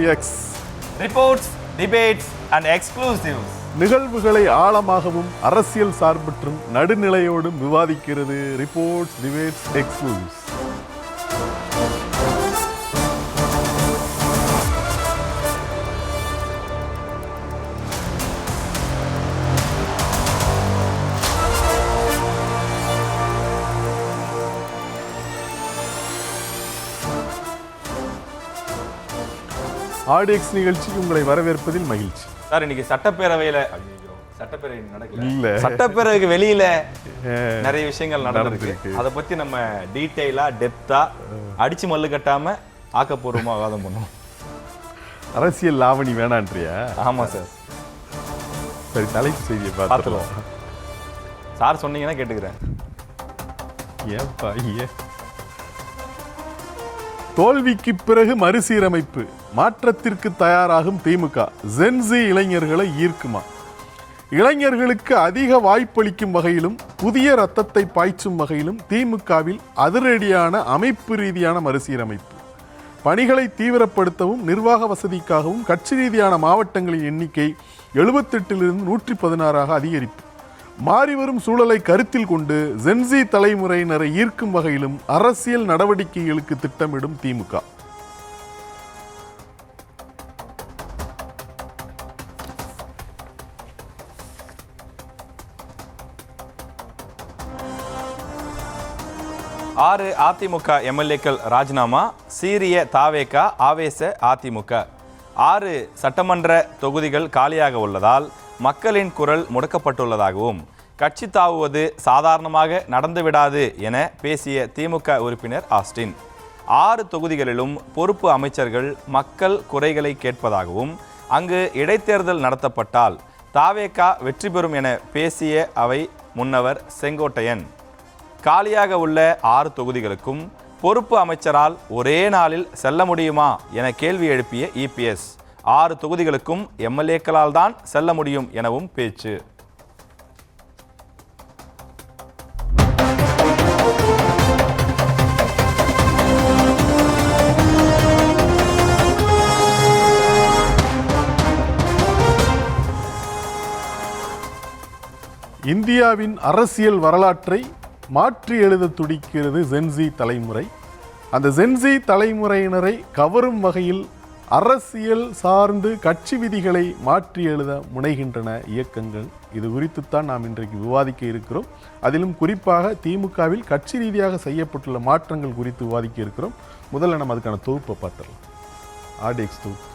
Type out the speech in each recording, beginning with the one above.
RDX reports, debates and exclusives. நிகழ்வுகளை ஆழமாகவும் அரசியல் சார்பற்றும் நடுநிலையோடும் விவாதிக்கிறது. Reports, debates, exclusives. RDX நிகழ்ச்சிக்கு உங்களை வரவேற்பதில் மகிழ்ச்சி. சார், இன்னைக்கு சட்டப்பேரவையில சட்டப்பேரவை நடக்கல, இல்ல சட்டப்பேரவைக்கு வெளியில நிறைய விஷயங்கள் நடந்திருக்கு. அதை பத்தி நம்ம டீடைலா டெப்தா அடிச்சு மல்லு கட்டாம ஆக்கப்பூர்வமா வாதம் பண்ணுவோம். அரசியல் லாவணி வேணான்றியா? ஆமா சார். சரி, தலைப்பு செய்தியை பார்த்துருவோம். சார் சொன்னீங்கன்னா கேட்டுக்கிறேன். ஏன்பா தோல்விக்கு பிறகு மறுசீரமைப்பு, மாற்றத்திற்கு தயாராகும் திமுக, ஜென்சி இளைஞர்களை ஈர்க்குமா? இளைஞர்களுக்கு அதிக வாய்ப்பளிக்கும் வகையிலும் புதிய ரத்தத்தை பாய்ச்சும் வகையிலும் திமுகவில் அதிரடியான அமைப்பு ரீதியான மறுசீரமைப்பு, பணிகளை தீவிரப்படுத்தவும் நிர்வாக வசதிக்காகவும் கட்சி ரீதியான மாவட்டங்களின் எண்ணிக்கை 78 116 அதிகரிப்பு, மாறிவரும் சூழலை கருத்தில் கொண்டு ஜென்சி தலைமுறையினரை ஈர்க்கும் வகையிலும் அரசியல் நடவடிக்கைகளுக்கு திட்டமிடும் திமுக. ஆறு அதிமுக எம்எல்ஏக்கள் ராஜினாமா, சீரிய தாவேக, ஆவேச அதிமுக. 6 சட்டமன்ற தொகுதிகள் காலியாக உள்ளதால் மக்களின் குரல் முடக்கப்பட்டுள்ளதாகவும் கட்சி தாவுவது சாதாரணமாக நடந்துவிடாது என பேசிய திமுக உறுப்பினர் ஆஸ்டின், 6 தொகுதிகளிலும் பொறுப்பு அமைச்சர்கள் மக்கள் குறைகளை கேட்பதாகவும் அங்கு இடைத்தேர்தல் நடத்தப்பட்டால் தாவேகா வெற்றி பெறும் என பேசிய அவை முன்னவர் செங்கோட்டையன், காலியாக உள்ள 6 தொகுதிகளுக்கும் பொறுப்பு அமைச்சரால் ஒரே நாளில் செல்ல முடியுமா என கேள்வி எழுப்பிய இபிஎஸ், 6 தொகுதிகளுக்கும் எம்எல்ஏக்களால் தான் செல்ல முடியும் எனவும் பேச்சு. இந்தியாவின் அரசியல் வரலாற்றை மாற்றி எழுத துடிக்கிறது ஜென்சி தலைமுறை. அந்த ஜென்சி தலைமுறையினரை கவரும் வகையில் அரசியல் சார்ந்து கட்சி விதிகளை மாற்றி எழுத முனைகின்றன இயக்கங்கள். இது குறித்துத்தான் நாம் இன்றைக்கு விவாதிக்க இருக்கிறோம். அதிலும் குறிப்பாக திமுகவில் கட்சி ரீதியாக செய்யப்பட்டுள்ள மாற்றங்கள் குறித்து விவாதிக்க இருக்கிறோம். முதல்ல நம்ம அதுக்கான தொகுப்பை பார்த்துடலாம். RDX தொகுப்பு.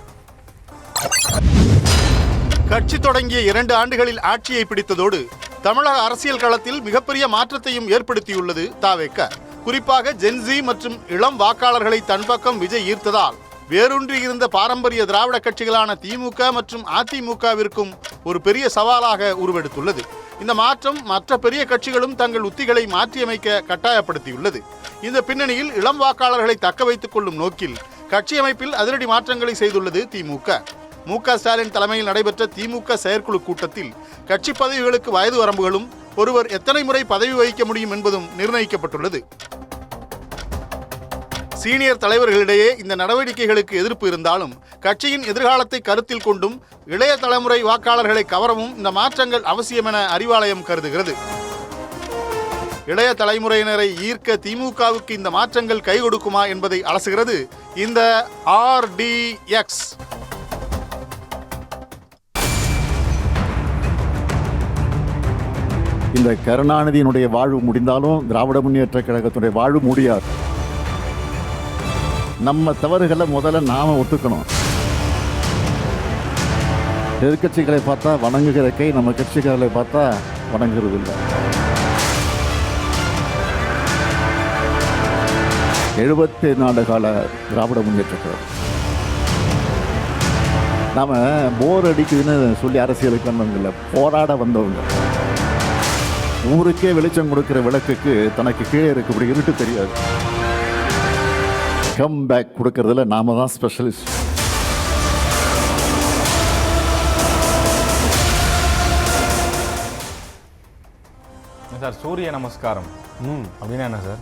கட்சி தொடங்கிய 2 ஆண்டுகளில் ஆட்சியை பிடித்ததோடு தமிழக அரசியல் களத்தில் மிகப்பெரிய மாற்றத்தையும் ஏற்படுத்தியுள்ளது தாவேக. குறிப்பாக ஜென்சி மற்றும் இளம் வாக்காளர்களை தன் பக்கம் விஜய் ஈர்த்ததால் வேரூன்றி இருந்த பாரம்பரிய திராவிட கட்சிகளான திமுக மற்றும் அதிமுகவிற்கும் ஒரு பெரிய சவாலாக உருவெடுத்துள்ளது. இந்த மாற்றம் மற்ற பெரிய கட்சிகளும் தங்கள் உத்திகளை மாற்றியமைக்க கட்டாயப்படுத்தியுள்ளது. இந்த பின்னணியில் இளம் வாக்காளர்களை தக்க வைத்துக் கொள்ளும் நோக்கில் கட்சி அமைப்பில் அதிரடி மாற்றங்களை செய்துள்ளது திமுக. மு.க. ஸ்டாலின் தலைமையில் நடைபெற்ற திமுக செயற்குழு கூட்டத்தில் கட்சி பதவிகளுக்கு வயது வரம்புகளும் ஒருவர் எத்தனை முறை பதவி வகிக்க முடியும் என்பதும் நிர்ணயிக்கப்பட்டுள்ளது. சீனியர் தலைவர்களிடையே இந்த நடவடிக்கைகளுக்கு எதிர்ப்பு இருந்தாலும் கட்சியின் எதிர்காலத்தை கருத்தில் கொண்டும் இளைய தலைமுறை வாக்காளர்களை கவரவும் இந்த மாற்றங்கள் அவசியம் என அறிவாலயம் கருதுகிறது. இளைய தலைமுறையினரை ஈர்க்க திமுகவுக்கு இந்த மாற்றங்கள் கை கொடுக்குமா என்பதை அலசுகிறது இந்த RDX. இந்த கருணாநிதியினுடைய வாழ்வு முடிந்தாலும் திராவிட முன்னேற்ற கழகத்தினுடைய வாழ்வு முடியாது. நம்ம தவறுகளை முதல்ல நாம ஒத்துக்கணும். எதிர்கட்சிகளை பார்த்தா வணங்குகிற கை நம்ம கட்சிகளை பார்த்தா வணங்குறது இல்லை. 74 கால திராவிட முன்னேற்ற கழகம் நாம போர் அடிக்குதுன்னு சொல்லி அரசியலுக்கு வந்தவங்க, போராட வந்தவங்க. ஊருக்கே வெளிச்சம் கொடுக்கிற விளக்குக்கு தனக்கு கீழே இருக்கக்கூடிய இருட்டு தெரியாது. கம் பேக் கொடுக்கறதுல நாம தான் ஸ்பெஷலிஸ்ட். சார், சூரிய நமஸ்காரம் அப்படின்னா என்ன சார்?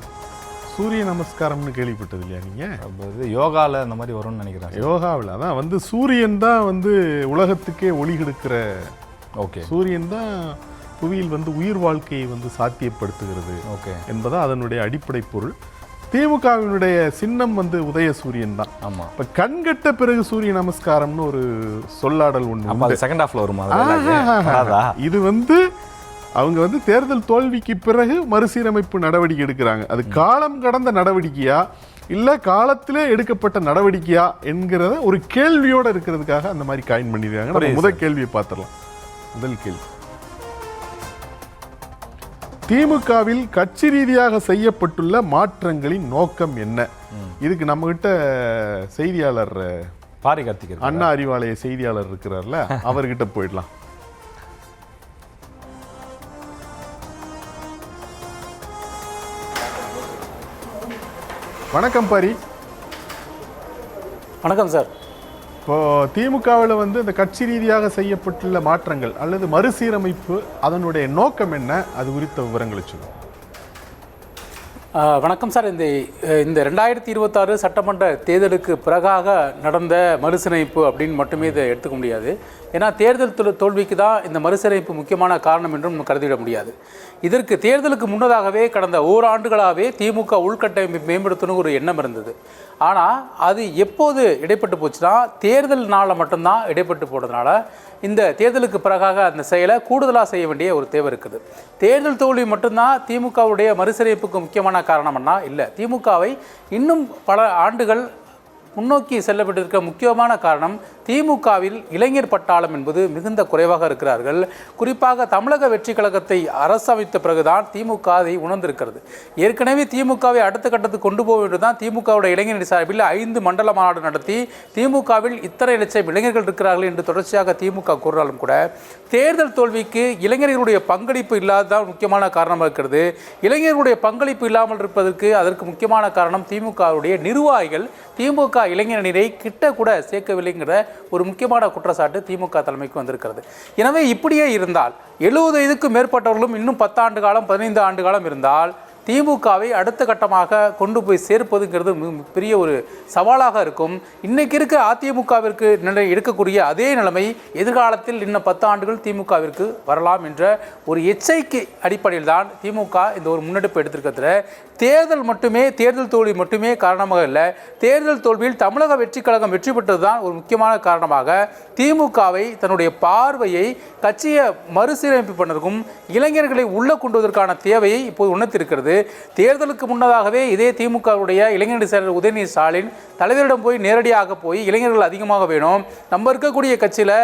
சூரிய நமஸ்காரம்னு கேள்விப்பட்டது இல்லையா நீங்கள்? இது யோகாவில் இந்த மாதிரி வரும்னு நினைக்கிறேன். யோகாவில் அதான் வந்து சூரியன் தான் வந்து உலகத்துக்கே ஒளி கெடுக்கிற, ஓகே, சூரியன் தான் புவியில் வந்து உயிர் வாழ்க்கையை வந்து சாத்தியப்படுத்துகிறது ஓகே என்பதான் அதனுடைய அடிப்படை பொருள். திமுகவினுடைய சின்னம் வந்து உதயசூரியன் தான். ஆமாம். இப்போ கண்கட்ட பிறகு சூரிய நமஸ்காரம்னு ஒரு சொல்லாடல் ஒன்று. அப்போ அது செகண்ட் ஹாஃப்ல வருமா? இது வந்து அவங்க வந்து தேர்தல் தோல்விக்கு பிறகு மறுசீரமைப்பு நடவடிக்கை எடுக்கிறாங்க. அது காலம் கடந்த நடவடிக்கையா இல்லை காலத்திலே எடுக்கப்பட்ட நடவடிக்கையா என்கிறத ஒரு கேள்வியோடு இருக்கிறதுக்காக அந்த மாதிரி காயின் பண்ணியிருக்காங்க. முதல் கேள்வியை பார்த்துடலாம். முதல் கேள்வி, திமுகவில் கட்சி ரீதியாக செய்யப்பட்டுள்ள மாற்றங்களின் நோக்கம் என்ன? இதுக்கு நம்ம கிட்ட செய்தியாளர் பாரி கார்த்திக், அண்ணா அறிவாலய செய்தியாளர் இருக்கிறார்ல, அவர்கிட்ட போயிடலாம். வணக்கம் பாரி. வணக்கம் சார். இப்போ திமுகவில் வந்து இந்த கட்சி ரீதியாக செய்யப்பட்டுள்ள மாற்றங்கள் அல்லது மறுசீரமைப்பு, அதனுடைய நோக்கம் என்ன? அது குறித்த விவரங்களை சொல்லுங்கள். வணக்கம் சார். இந்த 2026 சட்டமன்ற தேர்தலுக்கு பிறகாக நடந்த மறுசீரமைப்பு அப்படின்னு மட்டுமே இதை எடுத்துக்க முடியாது. ஏன்னா தேர்தல் தோல்விக்கு தான் இந்த மறுசீரமைப்பு முக்கியமான காரணம் என்றும் நம்ம கருதிட முடியாது. இதற்கு தேர்தலுக்கு முன்னதாகவே கடந்த ஓராண்டுகளாகவே திமுக உள்கட்டமைப்பு மேம்படுத்தணும் ஒரு எண்ணம் இருந்தது. ஆனால் அது எப்போது இடைப்பட்டு போச்சுன்னா தேர்தல் நாளில் மட்டும்தான் இடைப்பட்டு போனதுனால இந்த தேர்தலுக்கு பிறகாக அந்த செயலை கூடுதலாக செய்ய வேண்டிய ஒரு தேவை இருக்குது. தேர்தல் தோல்வி மட்டும்தான் திமுகவுடைய மறுசீரமைப்புக்கு முக்கியமான காரணம்னா இல்லை. திமுகவை இன்னும் பல ஆண்டுகள் முன்னோக்கி செல்லப்பட்டிருக்க முக்கியமான காரணம் திமுகவில் இளைஞர் பட்டாளம் என்பது மிகுந்த குறைவாக இருக்கிறார்கள். குறிப்பாக தமிழக வெற்றி கழகத்தை அரசமைத்த பிறகுதான் திமுக அதை உணர்ந்திருக்கிறது. ஏற்கனவே திமுகவை அடுத்த கட்டத்துக்கு கொண்டு போக வேண்டும் தான் திமுகவுடைய இளைஞர் சார்பில் 5 மண்டல மாநாடு நடத்தி திமுகவில் இத்தனை லட்சம் இளைஞர்கள் இருக்கிறார்கள் என்று தொடர்ச்சியாக திமுக கூறினாலும் கூட தேர்தல் தோல்விக்கு இளைஞர்களுடைய பங்களிப்பு இல்லாததான் முக்கியமான காரணமாக இருக்கிறது. இளைஞர்களுடைய பங்களிப்பு இல்லாமல் இருப்பதற்கு அதற்கு முக்கியமான காரணம் திமுகவுடைய நிர்வாகிகள் திமுக இளைஞரணியை கிட்ட கூட சேர்க்கவில்லைங்கிற ஒரு முக்கியமான குற்றச்சாட்டு திமுக தலைமைக்கு வந்திருக்கிறது. எனவே இப்படியே இருந்தால் 70 வயதுக்கும் மேற்பட்டவர்களும் இன்னும் 10 ஆண்டு காலம் 15 ஆண்டு காலம் இருந்தால் திமுகவை அடுத்த கட்டமாக கொண்டு போய் சேர்ப்பதுங்கிறது பெரிய ஒரு சவாலாக இருக்கும். இன்றைக்கு இருக்க அதிமுகவிற்கு எடுக்கக்கூடிய அதே நிலைமை எதிர்காலத்தில் இன்னும் 10 ஆண்டுகள் திமுகவிற்கு வரலாம் என்ற ஒரு எச்சரிக்கை அடிப்படையில் தான் திமுக இந்த ஒரு முன்னெடுப்பு எடுத்திருக்கிறது. தேர்தல் தோல்வி மட்டுமே காரணமாக இல்லை. தேர்தல் தோல்வியில் தமிழக வெற்றி கழகம் வெற்றி பெற்றது தான் ஒரு முக்கியமான காரணமாக திமுகவை தன்னுடைய பார்வையை கட்சியை மறுசீரமைப்பு பண்ணதுக்கும் இளைஞர்களை உள்ள கொண்டுவதற்கான தேவையை இப்போது உணர்த்திருக்கிறது. தேர்தலுக்கு முன்னதாகவே இதே திமுகவுடைய இளைஞரணி செயலர் உதயநிதி ஸ்டாலின் தலைவரிடம் போய் நேரடியாக போய் இளைஞர்கள் அதிகமாக வேணும், நம்ம இருக்கக்கூடிய கட்சியில்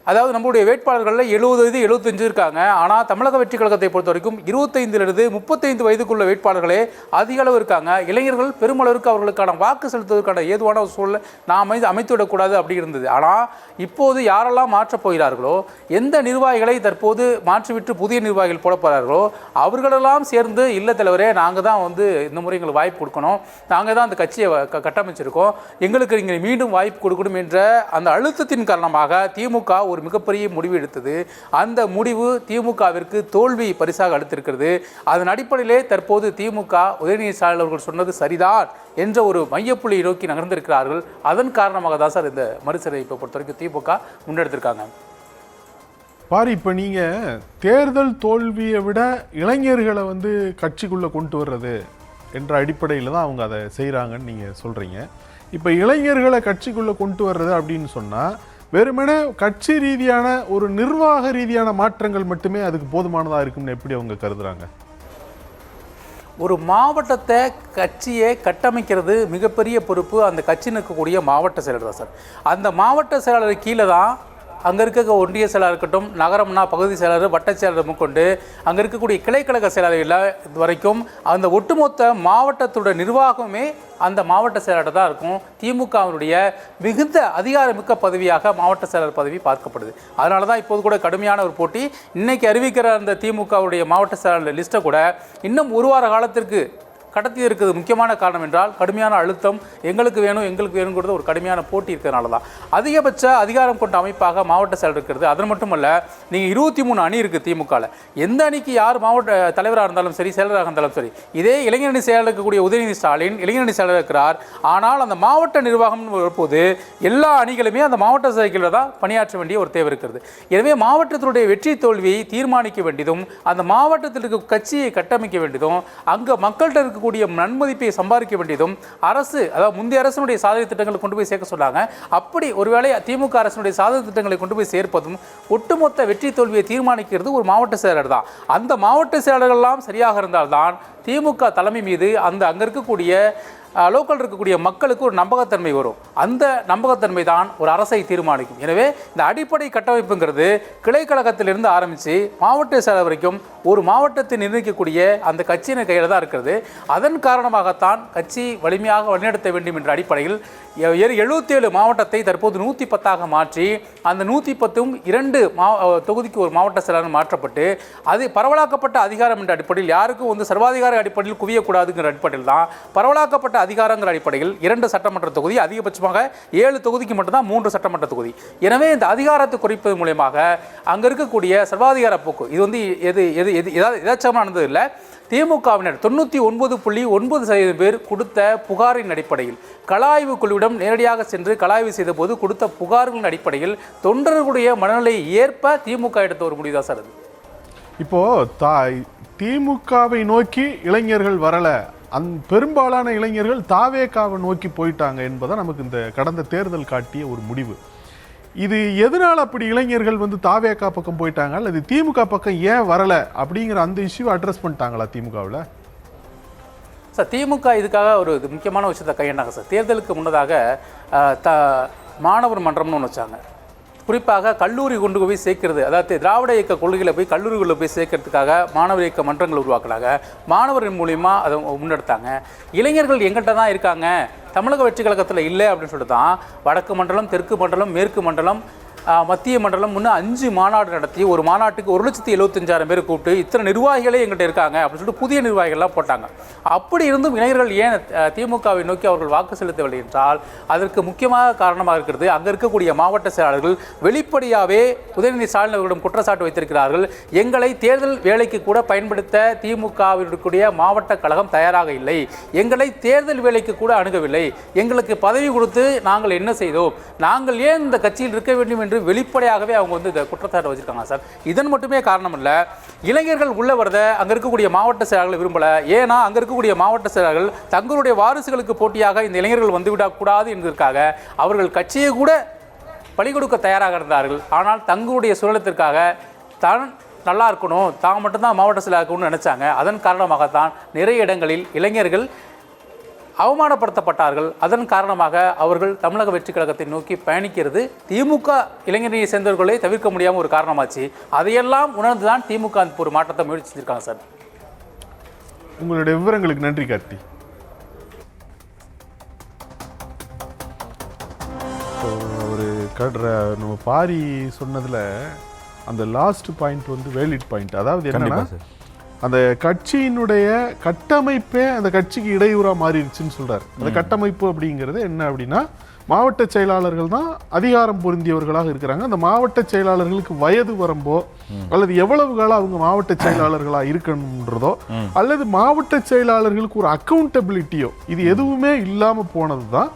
அதாவது நம்மளுடைய வேட்பாளர்களில் 70 வயது 75 இருக்காங்க. ஆனால் தமிழக வெற்றி கழகத்தை பொறுத்த வரைக்கும் 25 35 வயதுக்குள்ள வேட்பாளர்களே அதிக அளவு இருக்காங்க. இளைஞர்கள் பெருமளவிற்கு அவர்களுக்கான வாக்கு செலுத்துவதற்கான ஏதுவான சூழலை நாம் அமைத்துவிடக்கூடாது அப்படி இருந்தது. ஆனால் இப்போது யாரெல்லாம் மாற்றப் போகிறார்களோ, எந்த நிர்வாகிகளை தற்போது மாற்றிவிட்டு புதிய நிர்வாகிகள் போட போகிறார்களோ அவர்களெல்லாம் சேர்ந்து இல்லை தலைவரே, நாங்கள் தான் வந்து இந்த முறை எங்களுக்கு வாய்ப்பு கொடுக்கணும், நாங்கள் தான் அந்த கட்சியை கட்டமைச்சிருக்கோம், எங்களுக்கு நீங்கள் மீண்டும் வாய்ப்பு கொடுக்கணும் என்ற அந்த அழுத்தத்தின் காரணமாக திமுக ஒரு மிகப்பெரிய முடிவு எடுத்தது. அந்த முடிவு திமுகவிற்கு தோல்வி பரிசாக அளித்திருக்கிறது. அதன் அடிப்படையிலே தற்போது திமுக உதயநிதி ஸ்டாலின் அவர்கள் சொன்னது சரிதான் என்ற ஒரு மையப்புள்ளியை நோக்கி நகர்ந்திருக்கிறார்கள். அதன் காரணமாக தான் சார் இந்த மறுசீரமைப்பை பொறுத்த வரைக்கும் திமுக முன்னெடுத்திருக்காங்க. பாரி, இப்போ நீங்கள் தேர்தல் தோல்வியை விட இளைஞர்களை வந்து கட்சிக்குள்ளே கொண்டு வர்றது என்ற அடிப்படையில் தான் அவங்க அதை செய்கிறாங்கன்னு நீங்கள் சொல்கிறீங்க. இப்போ இளைஞர்களை கட்சிக்குள்ளே கொண்டு வர்றது அப்படின்னு சொன்னால் வெறுமனே கட்சி ரீதியான ஒரு நிர்வாக ரீதியான மாற்றங்கள் மட்டுமே அதுக்கு போதுமானதாக இருக்கும்னு எப்படி அவங்க கருதுறாங்க? ஒரு மாவட்டத்தை கட்சியை கட்டமைக்கிறது மிகப்பெரிய பொறுப்பு அந்த கட்சியில் இருக்கக்கூடிய மாவட்ட செயலர் தான் சார். அந்த மாவட்ட செயலர் கீழே தான் அங்கே இருக்க ஒன்றிய செயலாளர் இருக்கட்டும், நகரம்னா பகுதி செயலாளர், வட்ட செயலர் கொண்டு அங்கே இருக்கக்கூடிய கிளைக்கழக செயலாளர்கள் வரைக்கும் அந்த ஒட்டுமொத்த மாவட்டத்தோட நிர்வாகமே அந்த மாவட்ட செயலாளர் தான் இருக்கும். திமுகவினுடைய மிகுந்த அதிகாரமிக்க பதவியாக மாவட்ட செயலர் பதவி பார்க்கப்படுது. அதனால தான் இப்போது கூட கடுமையான ஒரு போட்டி. இன்றைக்கி அறிவிக்கிற அந்த திமுகவுடைய மாவட்ட செயலாளர் லிஸ்ட்டை கூட இன்னும் ஒரு வார காலத்திற்கு கடத்தி இருக்கிறது முக்கியமான காரணம் என்றால் கடுமையான அழுத்தம், எங்களுக்கு வேணுங்கிறது ஒரு கடுமையான போட்டி இருக்கிறதுனால தான். அதிகபட்ச அதிகாரம் கொண்ட அமைப்பாக மாவட்ட செயலர் இருக்கிறது. அது மட்டுமல்ல, நீங்கள் 23 அணி இருக்குது திமுகவில். எந்த அணிக்கு யார் மாவட்ட தலைவராக இருந்தாலும் சரி, செயலராக இருந்தாலும் சரி, இதே இளைஞரணி செயலர் இருக்கக்கூடிய உதயநிதி ஸ்டாலின் இளைஞரணி செயலர் இருக்கிறார். ஆனால் அந்த மாவட்ட நிர்வாகம் வரும்போது எல்லா அணிகளுமே அந்த மாவட்ட செயலர் தான் பணியாற்ற வேண்டிய ஒரு தேவை இருக்கிறது. எனவே மாவட்டத்தினுடைய வெற்றி தோல்வியை தீர்மானிக்க வேண்டியதும், அந்த மாவட்டத்தில் இருக்க கட்சியை கட்டமைக்க வேண்டியதும், அங்கே மக்கள்கிட்ட இருக்கக்கூடிய நன்மதிப்பை சம்பாதிக்க வேண்டியதும் அரசு, அதாவது முந்தைய அரசினுடைய சாதனை திட்டங்களை கொண்டு போய் சேர்க்க சொன்னாங்க. அப்படி ஒருவேளை திமுக அரசினுடைய சாதனை திட்டங்களை கொண்டு போய் சேர்ப்பதும் ஒட்டுமொத்த வெற்றி தோல்வியை தீர்மானிக்கிறது ஒரு மாவட்ட செயலர் தான். அந்த மாவட்ட செயலர்கள்லாம் சரியாக இருந்தால்தான் திமுக தலைமை மீது அங்கே இருக்கக்கூடிய லோக்கல் இருக்கக்கூடிய மக்களுக்கு ஒரு நம்பகத்தன்மை வரும். அந்த நம்பகத்தன்மை தான் ஒரு அரசை தீர்மானிக்கும். எனவே இந்த அடிப்படை கட்டமைப்புங்கிறது கிளைக்கழகத்திலிருந்து ஆரம்பித்து மாவட்ட செயலர் வரைக்கும் ஒரு மாவட்டத்தை நிர்ணயிக்கக்கூடிய அந்த கட்சியின் கையில் தான் இருக்கிறது. அதன் காரணமாகத்தான் கட்சி வலிமையாக வழிநடத்த வேண்டும் என்ற அடிப்படையில் 77 மாவட்டத்தை தற்போது 110ஆக மாற்றி, அந்த 110ம் 2 தொகுதிக்கு ஒரு மாவட்ட செயலர் மாற்றப்பட்டு, அது பரவலாக்கப்பட்ட அதிகாரம் என்ற அடிப்படையில் யாருக்கும் சர்வாதிகார அடிப்படையில் குவியக்கூடாதுங்கிற அடிப்படையில் தான் பரவலாக்கப்பட்ட அதிகாரங்கிற அடிப்படையில் 2 சட்டமன்ற தொகுதி, அதிகபட்சமாக 7 தொகுதிக்கு மட்டும்தான் 3 சட்டமன்ற தொகுதி. எனவே இந்த அதிகாரத்தை குறைப்பது மூலமாக அங்கே இருக்கக்கூடிய சர்வாதிகார போக்கு இது எதாச்சமானது இல்லை. திமுகவினர் 99.9% பேர் கொடுத்த புகாரின் அடிப்படையில் கலாய்வு குழுவிடம் நேரடியாக சென்று கலாய்வு செய்த போது கொடுத்த புகார்களின் அடிப்படையில் தொண்டர்களுடைய மனநிலையை ஏற்ப திமுக எடுத்த ஒரு முடிவு தான் சார் அது. இப்போ திமுகவை நோக்கி இளைஞர்கள் வரல, பெரும்பாலான இளைஞர்கள் தாவேகாவை நோக்கி போயிட்டாங்க என்பதை நமக்கு இந்த கடந்த தேர்தல் காட்டிய ஒரு முடிவு. இது எதனால் அப்படி இளைஞர்கள் தாவேகா பக்கம் போயிட்டாங்க, அல்லது திமுக பக்கம் ஏன் வரல அப்படிங்கிற அந்த இஷ்யூ அட்ரஸ் பண்ணிட்டாங்களா திமுகவில்? சார், திமுக இதுக்காக ஒரு முக்கியமான விஷயத்தை கையாண்டாங்க சார். தேர்தலுக்கு முன்னதாக மாணவர் மன்றம்னு ஒன்று வச்சாங்க. குறிப்பாக கல்லூரி கொண்டு போய் சேர்க்கிறது, அதாவது திராவிட இயக்க கொள்கைகளை போய் கல்லூரிகளில் போய் சேர்க்கறதுக்காக மாணவர் இயக்க மன்றங்கள் உருவாக்குனாங்க. மாணவர்கள் மூலிமா அதை முன்னெடுத்தாங்க. இளைஞர்கள் எங்கிட்ட தான் இருக்காங்க, தமிழக வெற்றி கழகத்தில் இல்லை அப்படின்னு சொல்லிட்டு தான் வடக்கு மண்டலம், தெற்கு மண்டலம், மேற்கு மண்டலம், மத்திய மண்டலம் 5 மாநாடு நடத்தி ஒரு மாநாட்டுக்கு 1,75,000 பேர் கூப்பிட்டு இத்தனை நிர்வாகிகளே எங்கிட்ட இருக்காங்க அப்படின்னு சொல்லிட்டு புதிய நிர்வாகிகள்லாம் போட்டாங்க. அப்படி இருந்தும் இளைஞர்கள் ஏன் திமுகவை நோக்கி அவர்கள் வாக்கு செலுத்தவில்லை என்றால் அதற்கு முக்கியமாக காரணமாக இருக்கிறது அங்கே இருக்கக்கூடிய மாவட்ட செயலாளர்கள் வெளிப்படையாகவே உதயநிதி ஸ்டாலின் அவர்களிடம் குற்றச்சாட்டு வைத்திருக்கிறார்கள். எங்களை தேர்தல் வேலைக்கு கூட பயன்படுத்த திமுகவினுடைய மாவட்ட கழகம் தயாராக இல்லை, எங்களை தேர்தல் வேலைக்கு கூட அணுகவில்லை, எங்களுக்கு பதவி கொடுத்து நாங்கள் என்ன செய்தோம், நாங்கள் ஏன் இந்த கட்சியில் இருக்க வேண்டும் என்று வெளிப்படையாகவே அவங்க இந்த குற்றச்சாட்டை வச்சிருக்காங்க சார். இதன் மட்டுமே காரணம் இல்லை, இளைஞர்கள் உள்ள வரத அங்கே இருக்கக்கூடிய மாவட்ட செயலாளர்கள் விரும்பல. ஏன்னா அங்கே இருக்கக்கூடிய மாவட்ட செயலாளர்கள் தங்களுடைய வாரிசுகளுக்கு போட்டியாக இந்த இளைஞர்கள் வந்துவிடக்கூடாது என்பதற்காக அவர்கள் கட்சியை கூட பலி கொடுக்க தயாராக இருந்தார்கள். ஆனால் தங்களுடைய சுழலத்திற்காக தான் நல்லா இருக்கணும், தான் மட்டும்தான் மாவட்ட செயலாளர் இருக்கணும்னு நினைச்சாங்க. அதன் காரணமாகத்தான் நிறைய இடங்களில் இளைஞர்கள் அவமானப்படுத்தப்பட்டார்கள். அதன் காரணமாக அவர்கள் தமிழக வெற்றி கழகத்தை நோக்கி பயணிக்கிறது திமுக இளைஞர்களை சேர்ந்தவர்களே தவிர்க்க முடியாமல் ஒரு காரணமாச்சு. அதையெல்லாம் உணர்ந்துதான் திமுக ஒரு மாற்றத்தை முயற்சி செஞ்சிருக்காங்க சார். உங்களுடைய விவரங்களுக்கு நன்றி கார்த்தி. ஒரு நம்ம பாரி சொன்னதுல அந்த லாஸ்ட் பாயிண்ட் வேலிட் பாயிண்ட். அதாவது என்னன்னா, அந்த கட்சியினுடைய கட்டமைப்பே அந்த கட்சிக்கு இடையூறா மாறிடுச்சுன்னு சொல்றாரு. அந்த கட்டமைப்பு அப்படிங்கிறது என்ன அப்படின்னா, மாவட்ட செயலாளர்கள் தான் அதிகாரம் பொருந்தியவர்களாக இருக்கிறாங்க. அந்த மாவட்ட செயலாளர்களுக்கு வயது வரம்போ அல்லது எவ்வளவு காலம் அவங்க மாவட்ட செயலாளர்களா இருக்கணும்ன்றதோ அல்லது மாவட்ட செயலாளர்களுக்கு ஒரு அக்கௌண்டபிலிட்டியோ இது எதுவுமே இல்லாம போனதுதான்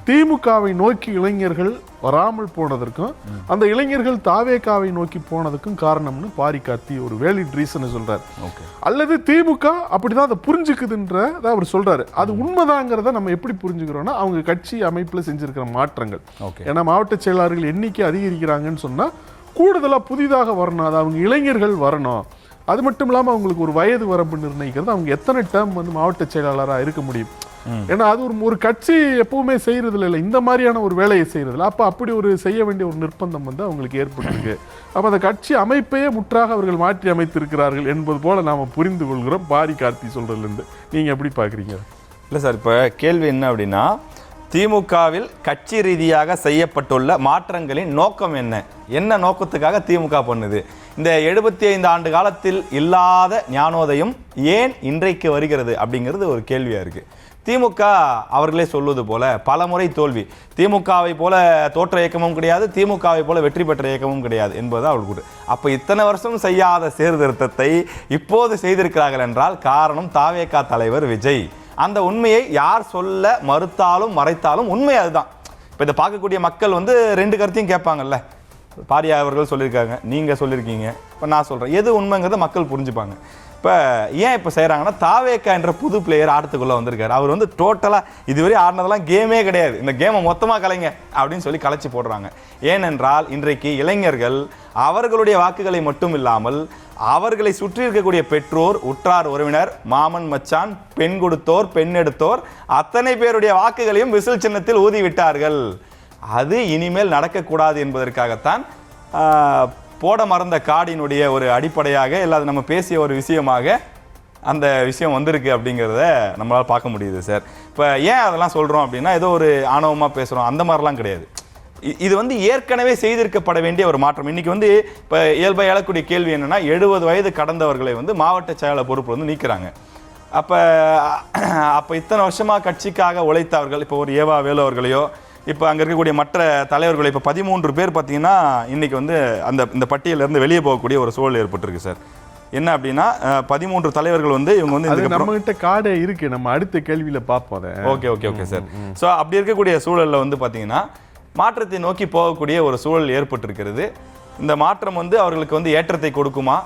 திமுகவை நோக்கி இளைஞர்கள் வராமல் போனதற்கும் அந்த இளைஞர்கள் தாவேகாவை நோக்கி போனதுக்கும் காரணம்னு பாரி கார்த்தி ஒரு வேலிட் ரீசன் சொல்றாரு. அல்லது திமுக அப்படிதான் அதை புரிஞ்சுக்குதுன்றத அவர் சொல்றாரு. அது உண்மைதாங்கிறத நம்ம எப்படி புரிஞ்சுக்கிறோம்னா, அவங்க கட்சி அமைப்புல செஞ்சிருக்கிற மாற்றங்கள். ஏன்னா மாவட்ட செயலாளர்கள் எண்ணிக்கை அதிகரிக்கிறாங்கன்னு சொன்னா கூடுதலா புதிதாக வரணும், அது அவங்க இளைஞர்கள் வரணும். அது மட்டும் இல்லாம அவங்களுக்கு ஒரு வயது வரம்பு நிர்ணயிக்கிறது, அவங்க எத்தனை டேர்ம் மாவட்ட செயலாளராக இருக்க முடியும். ஏன்னா அது ஒரு கட்சி எப்பவுமே செய்யறதுல இல்லை, இந்த மாதிரியான ஒரு வேலையை செய்யறதுல. அப்ப அப்படி ஒரு செய்ய வேண்டிய ஒரு நிர்பந்தம் அவங்களுக்கு ஏற்பட்டிருக்கு. அப்ப அந்த கட்சி அமைப்பையே முற்றாக அவர்கள் மாற்றி அமைத்திருக்கிறார்கள் என்பது போல நாம புரிந்து கொள்கிறோம் பாரி கார்த்தி சொல்றதுல இருந்து. நீங்க எப்படி பாக்குறீங்க? இல்லை சார், இப்போ கேள்வி என்ன அப்படின்னா, திமுகவில் கட்சி ரீதியாக செய்யப்பட்டுள்ள மாற்றங்களின் நோக்கம் என்ன நோக்கத்துக்காக திமுக பண்ணுது? இந்த 75 ஆண்டு காலத்தில் இல்லாத ஞானோதயம் ஏன் இன்றைக்கு வருகிறது அப்படிங்கிறது ஒரு கேள்வியாக இருக்குது. திமுக அவர்களே சொல்வது போல பலமுறை தோல்வி. திமுகவை போல தோற்ற இயக்கமும் கிடையாது, திமுகவை போல வெற்றி பெற்ற இயக்கமும் கிடையாது என்பது அவர்களுக்கு. அப்போ இத்தனை வருஷம் செய்யாத சீர்திருத்தத்தை இப்போது செய்திருக்கிறார்கள் என்றால் காரணம் தாவேகா தலைவர் விஜய். அந்த உண்மையை யார் சொல்ல மறுத்தாலும் மறைத்தாலும் உண்மை அதுதான். இப்போ இதை பார்க்கக்கூடிய மக்கள் வந்து 2 கருத்தையும் கேட்பாங்கல்ல. பாரியா அவர்கள் சொல்லியிருக்காங்க, நீங்கள் சொல்லியிருக்கீங்க, இப்போ நான் சொல்கிறேன், எது உண்மைங்கிறத மக்கள் புரிஞ்சுப்பாங்க. இப்போ ஏன் இப்போ செய்கிறாங்கன்னா, தாவேகா என்ற புது பிளேயர் ஆட்டத்துக்குள்ளே வந்திருக்காரு. அவர் வந்து டோட்டலாக இதுவரை ஆடினதெல்லாம் கேமே கிடையாது, இந்த கேமை மொத்தமாக கலைங்க அப்படின்னு சொல்லி கலைச்சி போடுறாங்க. ஏனென்றால் இன்றைக்கு இளைஞர்கள் அவர்களுடைய வாக்குகளை மட்டும் இல்லாமல் அவர்களை சுற்றி இருக்கக்கூடிய பெற்றோர், உற்றார் உறவினர், மாமன் மச்சான், பெண் கொடுத்தோர், பெண் எடுத்தோர் அத்தனை பேருடைய வாக்குகளையும் விசில் சின்னத்தில் ஊதி விட்டார்கள். அது இனிமேல் நடக்கக்கூடாது என்பதற்காகத்தான் போட மறந்த காடினுடைய ஒரு அடிப்படையாக இல்லாத நம்ம பேசிய ஒரு விஷயமாக அந்த விஷயம் வந்திருக்கு அப்படிங்கிறத நம்மளால் பார்க்க முடியுது சார். இப்போ ஏன் அதெல்லாம் சொல்கிறோம் அப்படின்னா, ஏதோ ஒரு ஆணவமாக பேசுகிறோம் அந்த மாதிரிலாம் கிடையாது. இது வந்து ஏற்கனவே செய்திருக்கப்பட வேண்டிய ஒரு மாற்றம். இன்றைக்கி வந்து இப்போ இயல்பாக எழக்கூடிய கேள்வி என்னென்னா, 70 வயது கடந்தவர்களை வந்து மாவட்ட செயலாளர் பொறுப்பு வந்து நீக்கிறாங்க. அப்போ இத்தனை வருஷமாக கட்சிக்காக உழைத்தவர்கள், இப்போ ஒரு ஏவா வேலு அவர்களையோ, இப்போ அங்கே இருக்கக்கூடிய மற்ற தலைவர்கள், இப்போ 13 பேர் பார்த்தீங்கன்னா இன்றைக்கி வந்து இந்த பட்டியலிருந்து வெளியே போகக்கூடிய ஒரு சூழல் ஏற்பட்டிருக்கு சார். என்ன அப்படின்னா 13 தலைவர்கள் வந்து இவங்க வந்து நம்ம கிட்ட கார்டு இருக்கு, நம்ம அடுத்த கேள்வியில் பார்ப்போம். Okay sir. ஸோ அப்படி இருக்கக்கூடிய சூழலில் வந்து பார்த்தீங்கன்னா மாற்றத்தை நோக்கி போகக்கூடிய ஒரு சூழல் ஏற்பட்டிருக்கிறது. இந்த மாற்றம் வந்து அவர்களுக்கு வந்து ஏற்றத்தை கொடுக்குமா,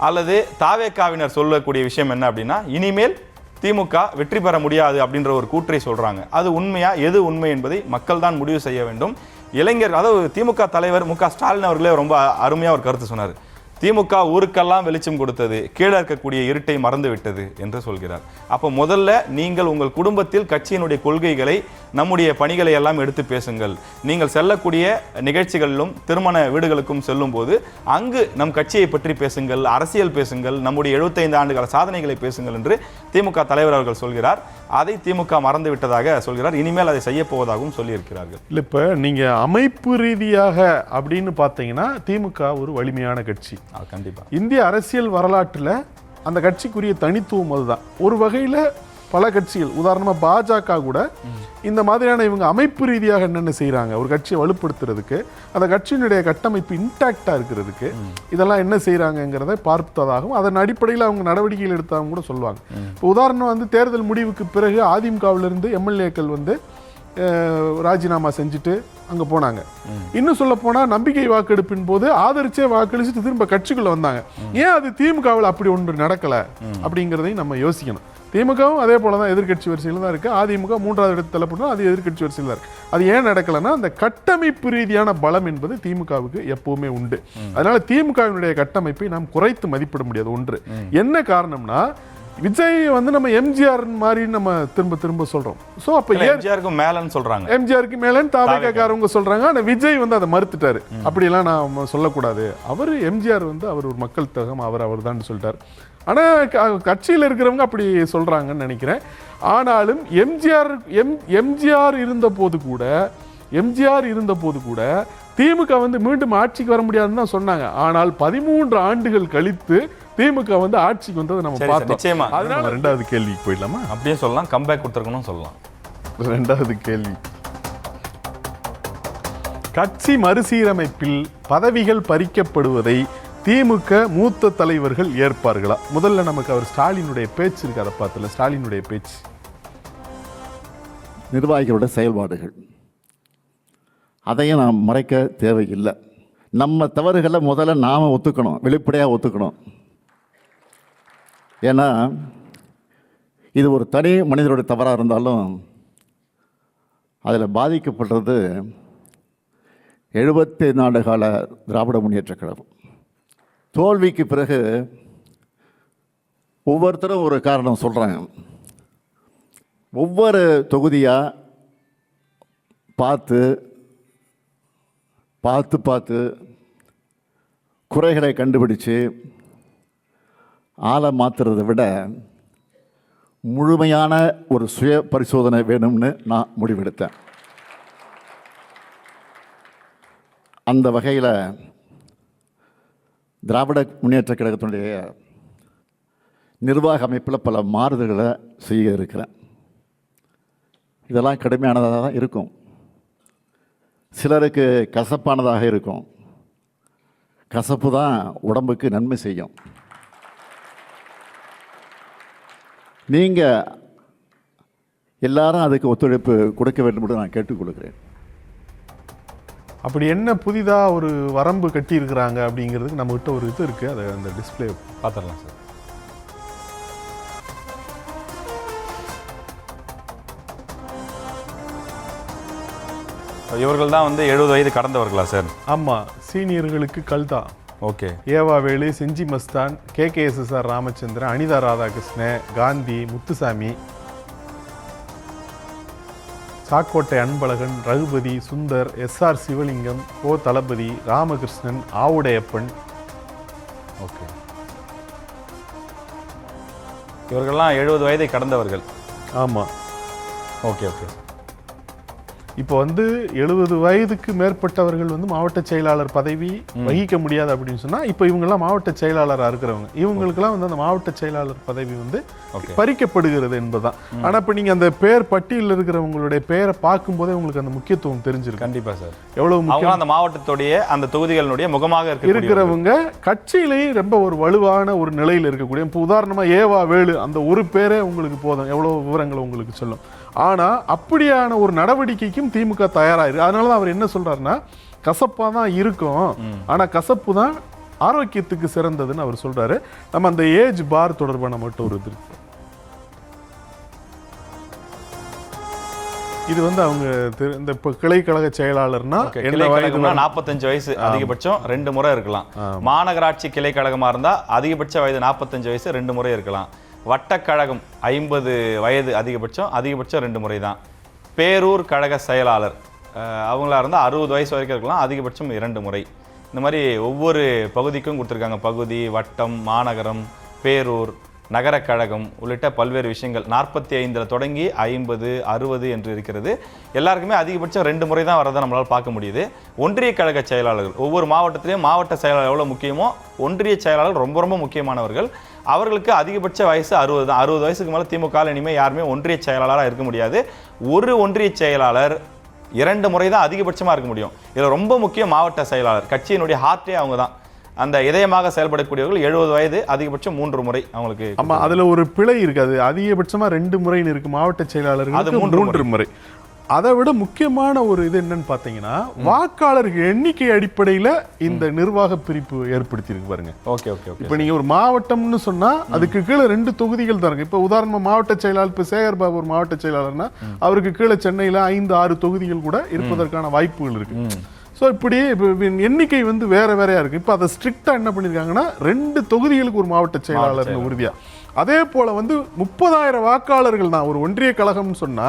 அல்லது தாவேகாவினர் சொல்லக்கூடிய விஷயம் என்ன அப்படின்னா, இனிமேல் திமுக வெற்றி பெற முடியாது அப்படின்ற ஒரு கூற்றை சொல்றாங்க. அது உண்மையா, எது உண்மை என்பதை மக்கள் தான் முடிவு செய்ய வேண்டும். இளைஞர், அதாவது திமுக தலைவர் மு க ஸ்டாலின் அவர்களே ரொம்ப அருமையாக ஒரு கருத்து சொன்னார். திமுக ஊருக்கெல்லாம் வெளிச்சம் கொடுத்தது, கீழே இருக்கக்கூடிய இருட்டை மறந்து விட்டது என்று சொல்கிறார். அப்போ முதல்ல நீங்கள் உங்கள் குடும்பத்தில் கட்சியினுடைய கொள்கைகளை, நம்முடைய பணிகளை எல்லாம் எடுத்து பேசுங்கள். நீங்கள் செல்லக்கூடிய நிகழ்ச்சிகளிலும் திருமண வீடுகளுக்கும் செல்லும் போது அங்கு நம் கட்சியை பற்றி பேசுங்கள், அரசியல் பேசுங்கள், நம்முடைய 75 ஆண்டுகால சாதனைகளை பேசுங்கள் என்று திமுக தலைவர் அவர்கள் சொல்கிறார். அதை திமுக மறந்து விட்டதாக சொல்கிறார். இனிமேல் அதை செய்ய போவதாகவும் சொல்லியிருக்கிறார்கள். இல்லை, இப்போ நீங்கள் அமைப்பு ரீதியாக அப்படின்னு பார்த்தீங்கன்னா திமுக ஒரு வலிமையான கட்சி. கண்டிப்பா இந்திய அரசியல் வரலாற்றில் அந்த கட்சிக்குரிய தனித்துவம் அதுதான். ஒரு வகையில் பல கட்சிகள், உதாரணமாக பாஜக கூட இந்த மாதிரியான இவங்க அமைப்பு ரீதியாக என்னென்ன செய்கிறாங்க, ஒரு கட்சியை வலுப்படுத்துறதுக்கு, அந்த கட்சியினுடைய கட்டமைப்பு இன்டாக்டாக இருக்கிறதுக்கு இதெல்லாம் என்ன செய்கிறாங்கங்கிறத பார்த்ததாகவும் அதன் அடிப்படையில் அவங்க நடவடிக்கைகள் எடுத்தாகவும் கூட சொல்லுவாங்க. இப்போ உதாரணம் வந்து தேர்தல் முடிவுக்கு பிறகு அதிமுகவிலிருந்து எம்எல்ஏக்கள் வந்து ராஜினாமா செஞ்சுட்டு அங்கே போனாங்க. இன்னும் சொல்ல போனால் நம்பிக்கை வாக்கெடுப்பின் போது ஆதரிச்சே வாக்களிச்சுட்டு திரும்ப கட்சிக்குள்ள வந்தாங்க. ஏன் அது திமுகவில் அப்படி ஒன்று நடக்கலை அப்படிங்கிறதையும் நம்ம யோசிக்கணும். திமுகவும் அதே போல தான் எதிர்கட்சி வரிசையில் தான் இருக்குது. அதிமுக 3வது இடத்து தள்ளப்பட்டோம், அது எதிர்கட்சி வரிசையில் தான் இருக்குது. அது ஏன் நடக்கலைன்னா, அந்த கட்டமைப்பு ரீதியான பலம் என்பது திமுகவுக்கு எப்பவுமே உண்டு. அதனால திமுகவினுடைய கட்டமைப்பை நாம் குறைத்து மதிப்பிட முடியாது. ஒன்று என்ன காரணம்னா, விஜய் வந்து நம்ம எம்ஜிஆர் மாதிரி நம்ம திரும்ப சொல்றோம். ஸோ அப்போ எம்ஜிஆருக்கு மேலன்னு சொல்றாங்க, எம்ஜிஆருக்கு மேலன்னு தாவேகாரவங்க சொல்றாங்க. ஆனால் விஜய் வந்து அதை மறுத்துட்டாரு. அப்படியெல்லாம் நான் சொல்லக்கூடாது, அவர் எம்ஜிஆர் வந்து அவர் ஒரு மக்கள் தகம், அவர் தான் சொல்லிட்டார். ஆனால் கட்சியில் இருக்கிறவங்க அப்படி சொல்றாங்கன்னு நினைக்கிறேன். ஆனாலும் எம்ஜிஆர் இருந்த போது கூட திமுக வந்து மீண்டும் ஆட்சிக்கு வர முடியாதுன்னு தான் சொன்னாங்க. ஆனால் 13 ஆண்டுகள் கழித்து திமுக வந்து ஆட்சிக்கு வந்தது நம்ம பார்த்தோம். நிச்சயமா. அதனால 2வது கேள்விக்கு போயிடலாமா? அப்படியே சொல்லலாம், கம்பேக் கொடுத்துருக்கணும் சொல்லலாம். 2வது கேள்வி, கட்சி மறுசீரமைப்பில் பதவிகள் பறிக்கப்படுவதை திமுக மூத்த தலைவர்கள் ஏற்பார்களா? முதல்ல நமக்கு அவர் ஸ்டாலினுடைய பேச்சு இருக்கு, அதை பார்த்தல. ஸ்டாலினுடைய பேச்சு, நிர்வாகிகளோட செயல்பாடுகள், அதையும் நாம் மறைக்க தேவையில்லை. நம்ம தவறுகளை முதல்ல நாம் ஒத்துக்கணும், வெளிப்படையாக ஒத்துக்கணும். ஏன்னா இது ஒரு தனி மனிதனுடைய தவறாக இருந்தாலும் அதில் பாதிக்கப்படுறது 75 ஆண்டு கால திராவிட முன்னேற்ற கழகம். தோல்விக்கு பிறகு ஒவ்வொருத்தரும் ஒரு காரணம் சொல்கிறாங்க. ஒவ்வொரு தொகுதியாக பார்த்து குறைகளை கண்டுபிடிச்சு ஆளை மாற்றுறதை விட முழுமையான ஒரு சுய பரிசோதனை வேணும்னு நான் முடிவெடுத்தேன். அந்த வகையில் திராவிட முன்னேற்றக் கழகத்தினுடைய நிர்வாக அமைப்பில் பல மாறுதல்களை செய்ய இருக்கிறேன். இதெல்லாம் கடுமையானதாக தான் இருக்கும், சிலருக்கு கசப்பானதாக இருக்கும். கசப்பு தான் உடம்புக்கு நன்மை செய்யும். நீங்கள் எல்லாரும் அதுக்கு ஒத்துழைப்பு கொடுக்க வேண்டும் என்று நான் கேட்டுக்கொள்கிறேன். அப்படி என்ன புதிதாக ஒரு வரம்பு கட்டியிருக்கிறாங்க அப்படிங்கிறதுக்கு நம்மகிட்ட ஒரு இது இருக்குது, அதை அந்த டிஸ்பிளே பார்த்துடலாம் சார். இவர்கள் தான் வந்து 70 வயது கடந்தவர்களா சார்? ஆமாம், சீனியர்களுக்கு கல்தா, ஓகே, ஏவாவேலு, செஞ்சி மஸ்தான், KKSSR ராமச்சந்திரன், அனிதா ராதாகிருஷ்ணன், காந்தி, முத்துசாமி, சாக்கோட்டை அன்பழகன், ரகுபதி, சுந்தர், SR சிவலிங்கம், ஓ தளபதி, ராமகிருஷ்ணன், ஆவுடையப்பன். ஓகே, இவர்கள்லாம் 70 வயதை கடந்தவர்கள். ஆமாம், ஓகே ஓகே. இப்போ வந்து 70 வயதுக்கு மேற்பட்டவர்கள் வந்து மாவட்ட செயலாளர் பதவி வகிக்க முடியாது அப்படின்னு சொன்னா, இப்போ இவங்கெல்லாம் மாவட்ட செயலாளராக இருக்கிறவங்க, இவங்களுக்கெல்லாம் வந்து அந்த மாவட்ட செயலாளர் பதவி வந்து பறிக்கப்படுகிறது என்பதுதான். ஆனா இப்போ நீங்க அந்த பேர் பட்டியலில் இருக்கிறவங்களுடைய பெயரை பார்க்கும்போதே உங்களுக்கு அந்த முக்கியத்துவம் தெரிஞ்சிருக்கு. கண்டிப்பா சார். எவ்வளவு முக்கியம் அந்த மாவட்டத்துடைய அந்த தொகுதிகளுடைய முகமாக இருக்கிறவங்க, கட்சியிலேயே ரொம்ப ஒரு வலுவான ஒரு நிலையில் இருக்கக்கூடிய. இப்போ உதாரணமா ஏவா வேலு, அந்த ஒரு பேரே உங்களுக்கு போதும், எவ்வளவு விவரங்களை உங்களுக்கு சொல்லும். ஆனா அப்படியான ஒரு நடவடிக்கைக்கும் திமுக தயாராயிருக்கு. அதனாலதான் அவர் என்ன சொல்றாருன்னா, கசப்பா தான் இருக்கும், ஆனா கசப்பு தான் ஆரோக்கியத்துக்கு சிறந்ததுன்னு அவர் சொல்றாரு. நம்ம அந்த ஏஜ் பார் தொடர்பான மட்டும் ஒரு இது, இது வந்து அவங்க இந்த இப்போ கிளைக்கழக செயலாளர்னா 45 வயசு அதிகபட்சம் 2 முறை இருக்கலாம். மாநகராட்சி கிளைக்கழகமா இருந்தா அதிகபட்ச வயது 45 வயசு 2 முறை இருக்கலாம். வட்டக்கழகம் 50 வயது அதிகபட்சம் 2 முறை தான். பேரூர் கழக செயலாளர் அவங்களா இருந்தால் 60 வயசு வரைக்கும் இருக்கலாம், அதிகபட்சம் 2 முறை. இந்த மாதிரி ஒவ்வொரு பகுதிக்கும் கொடுத்துருக்காங்க. பகுதி, வட்டம், மாநகரம், பேரூர், நகரக்கழகம் உள்ளிட்ட பல்வேறு விஷயங்கள் 45 தொடங்கி 50, 60 என்று இருக்கிறது. எல்லாருக்குமே அதிகபட்சம் 2 முறை தான் வரதை நம்மளால் பார்க்க முடியுது. ஒன்றிய கழக செயலாளர்கள் ஒவ்வொரு மாவட்டத்திலையும் மாவட்ட செயலாளர் எவ்வளோ முக்கியமோ ஒன்றிய செயலாளர் ரொம்ப ரொம்ப முக்கியமானவர்கள். அவர்களுக்கு அதிகபட்ச வயசு 60 தான். 60 வயசுக்கு மேலே திமுக இனிமேல் யாருமே ஒன்றிய செயலாளராக இருக்க முடியாது. ஒரு ஒன்றிய செயலாளர் 2 முறை தான் அதிகபட்சமாக இருக்க முடியும். இதில் ரொம்ப முக்கியம் மாவட்ட செயலாளர், கட்சியினுடைய ஹார்ட்டே அவங்க தான். அந்த இதயமாக செயல்படக்கூடியவர்கள் 70 வயது, அதிகபட்சம் 3 முறை அவங்களுக்கு. ஆமா, அதுல ஒரு பிழை இருக்காது. அதிகபட்சமா 2 முறைன்னு இருக்கு மாவட்ட செயலாளர்கள், 3 முறை. அதை விட முக்கியமான ஒரு இது என்னன்னு பாத்தீங்கன்னா, வாக்காளர்கள் எண்ணிக்கை அடிப்படையில இந்த நிர்வாக பிரிப்பு ஏற்படுத்தி இருக்கு பாருங்க. Okay okay okay. இப்ப நீங்க ஒரு மாவட்டம்னு சொன்னா அதுக்கு கீழே 2 தொகுதிகள் தான் இருக்கு. இப்ப உதாரணமா மாவட்ட செயலாளர், இப்ப சேகர் பாபு ஒரு மாவட்ட செயலாளர்னா அவருக்கு கீழே சென்னையில 5, 6 தொகுதிகள் கூட இருப்பதற்கான வாய்ப்புகள் இருக்கு. ஸோ இப்படி எண்ணிக்கை வந்து வேற வேறையா இருக்கு. இப்போ அதை ஸ்ட்ரிக்டா என்ன பண்ணியிருக்காங்கன்னா, 2 தொகுதிகளுக்கு ஒரு மாவட்ட செயலாளர் உறுதியா. அதே போல வந்து 30,000 வாக்காளர்கள் தான் ஒரு ஒன்றிய கழகம்னு சொன்னா,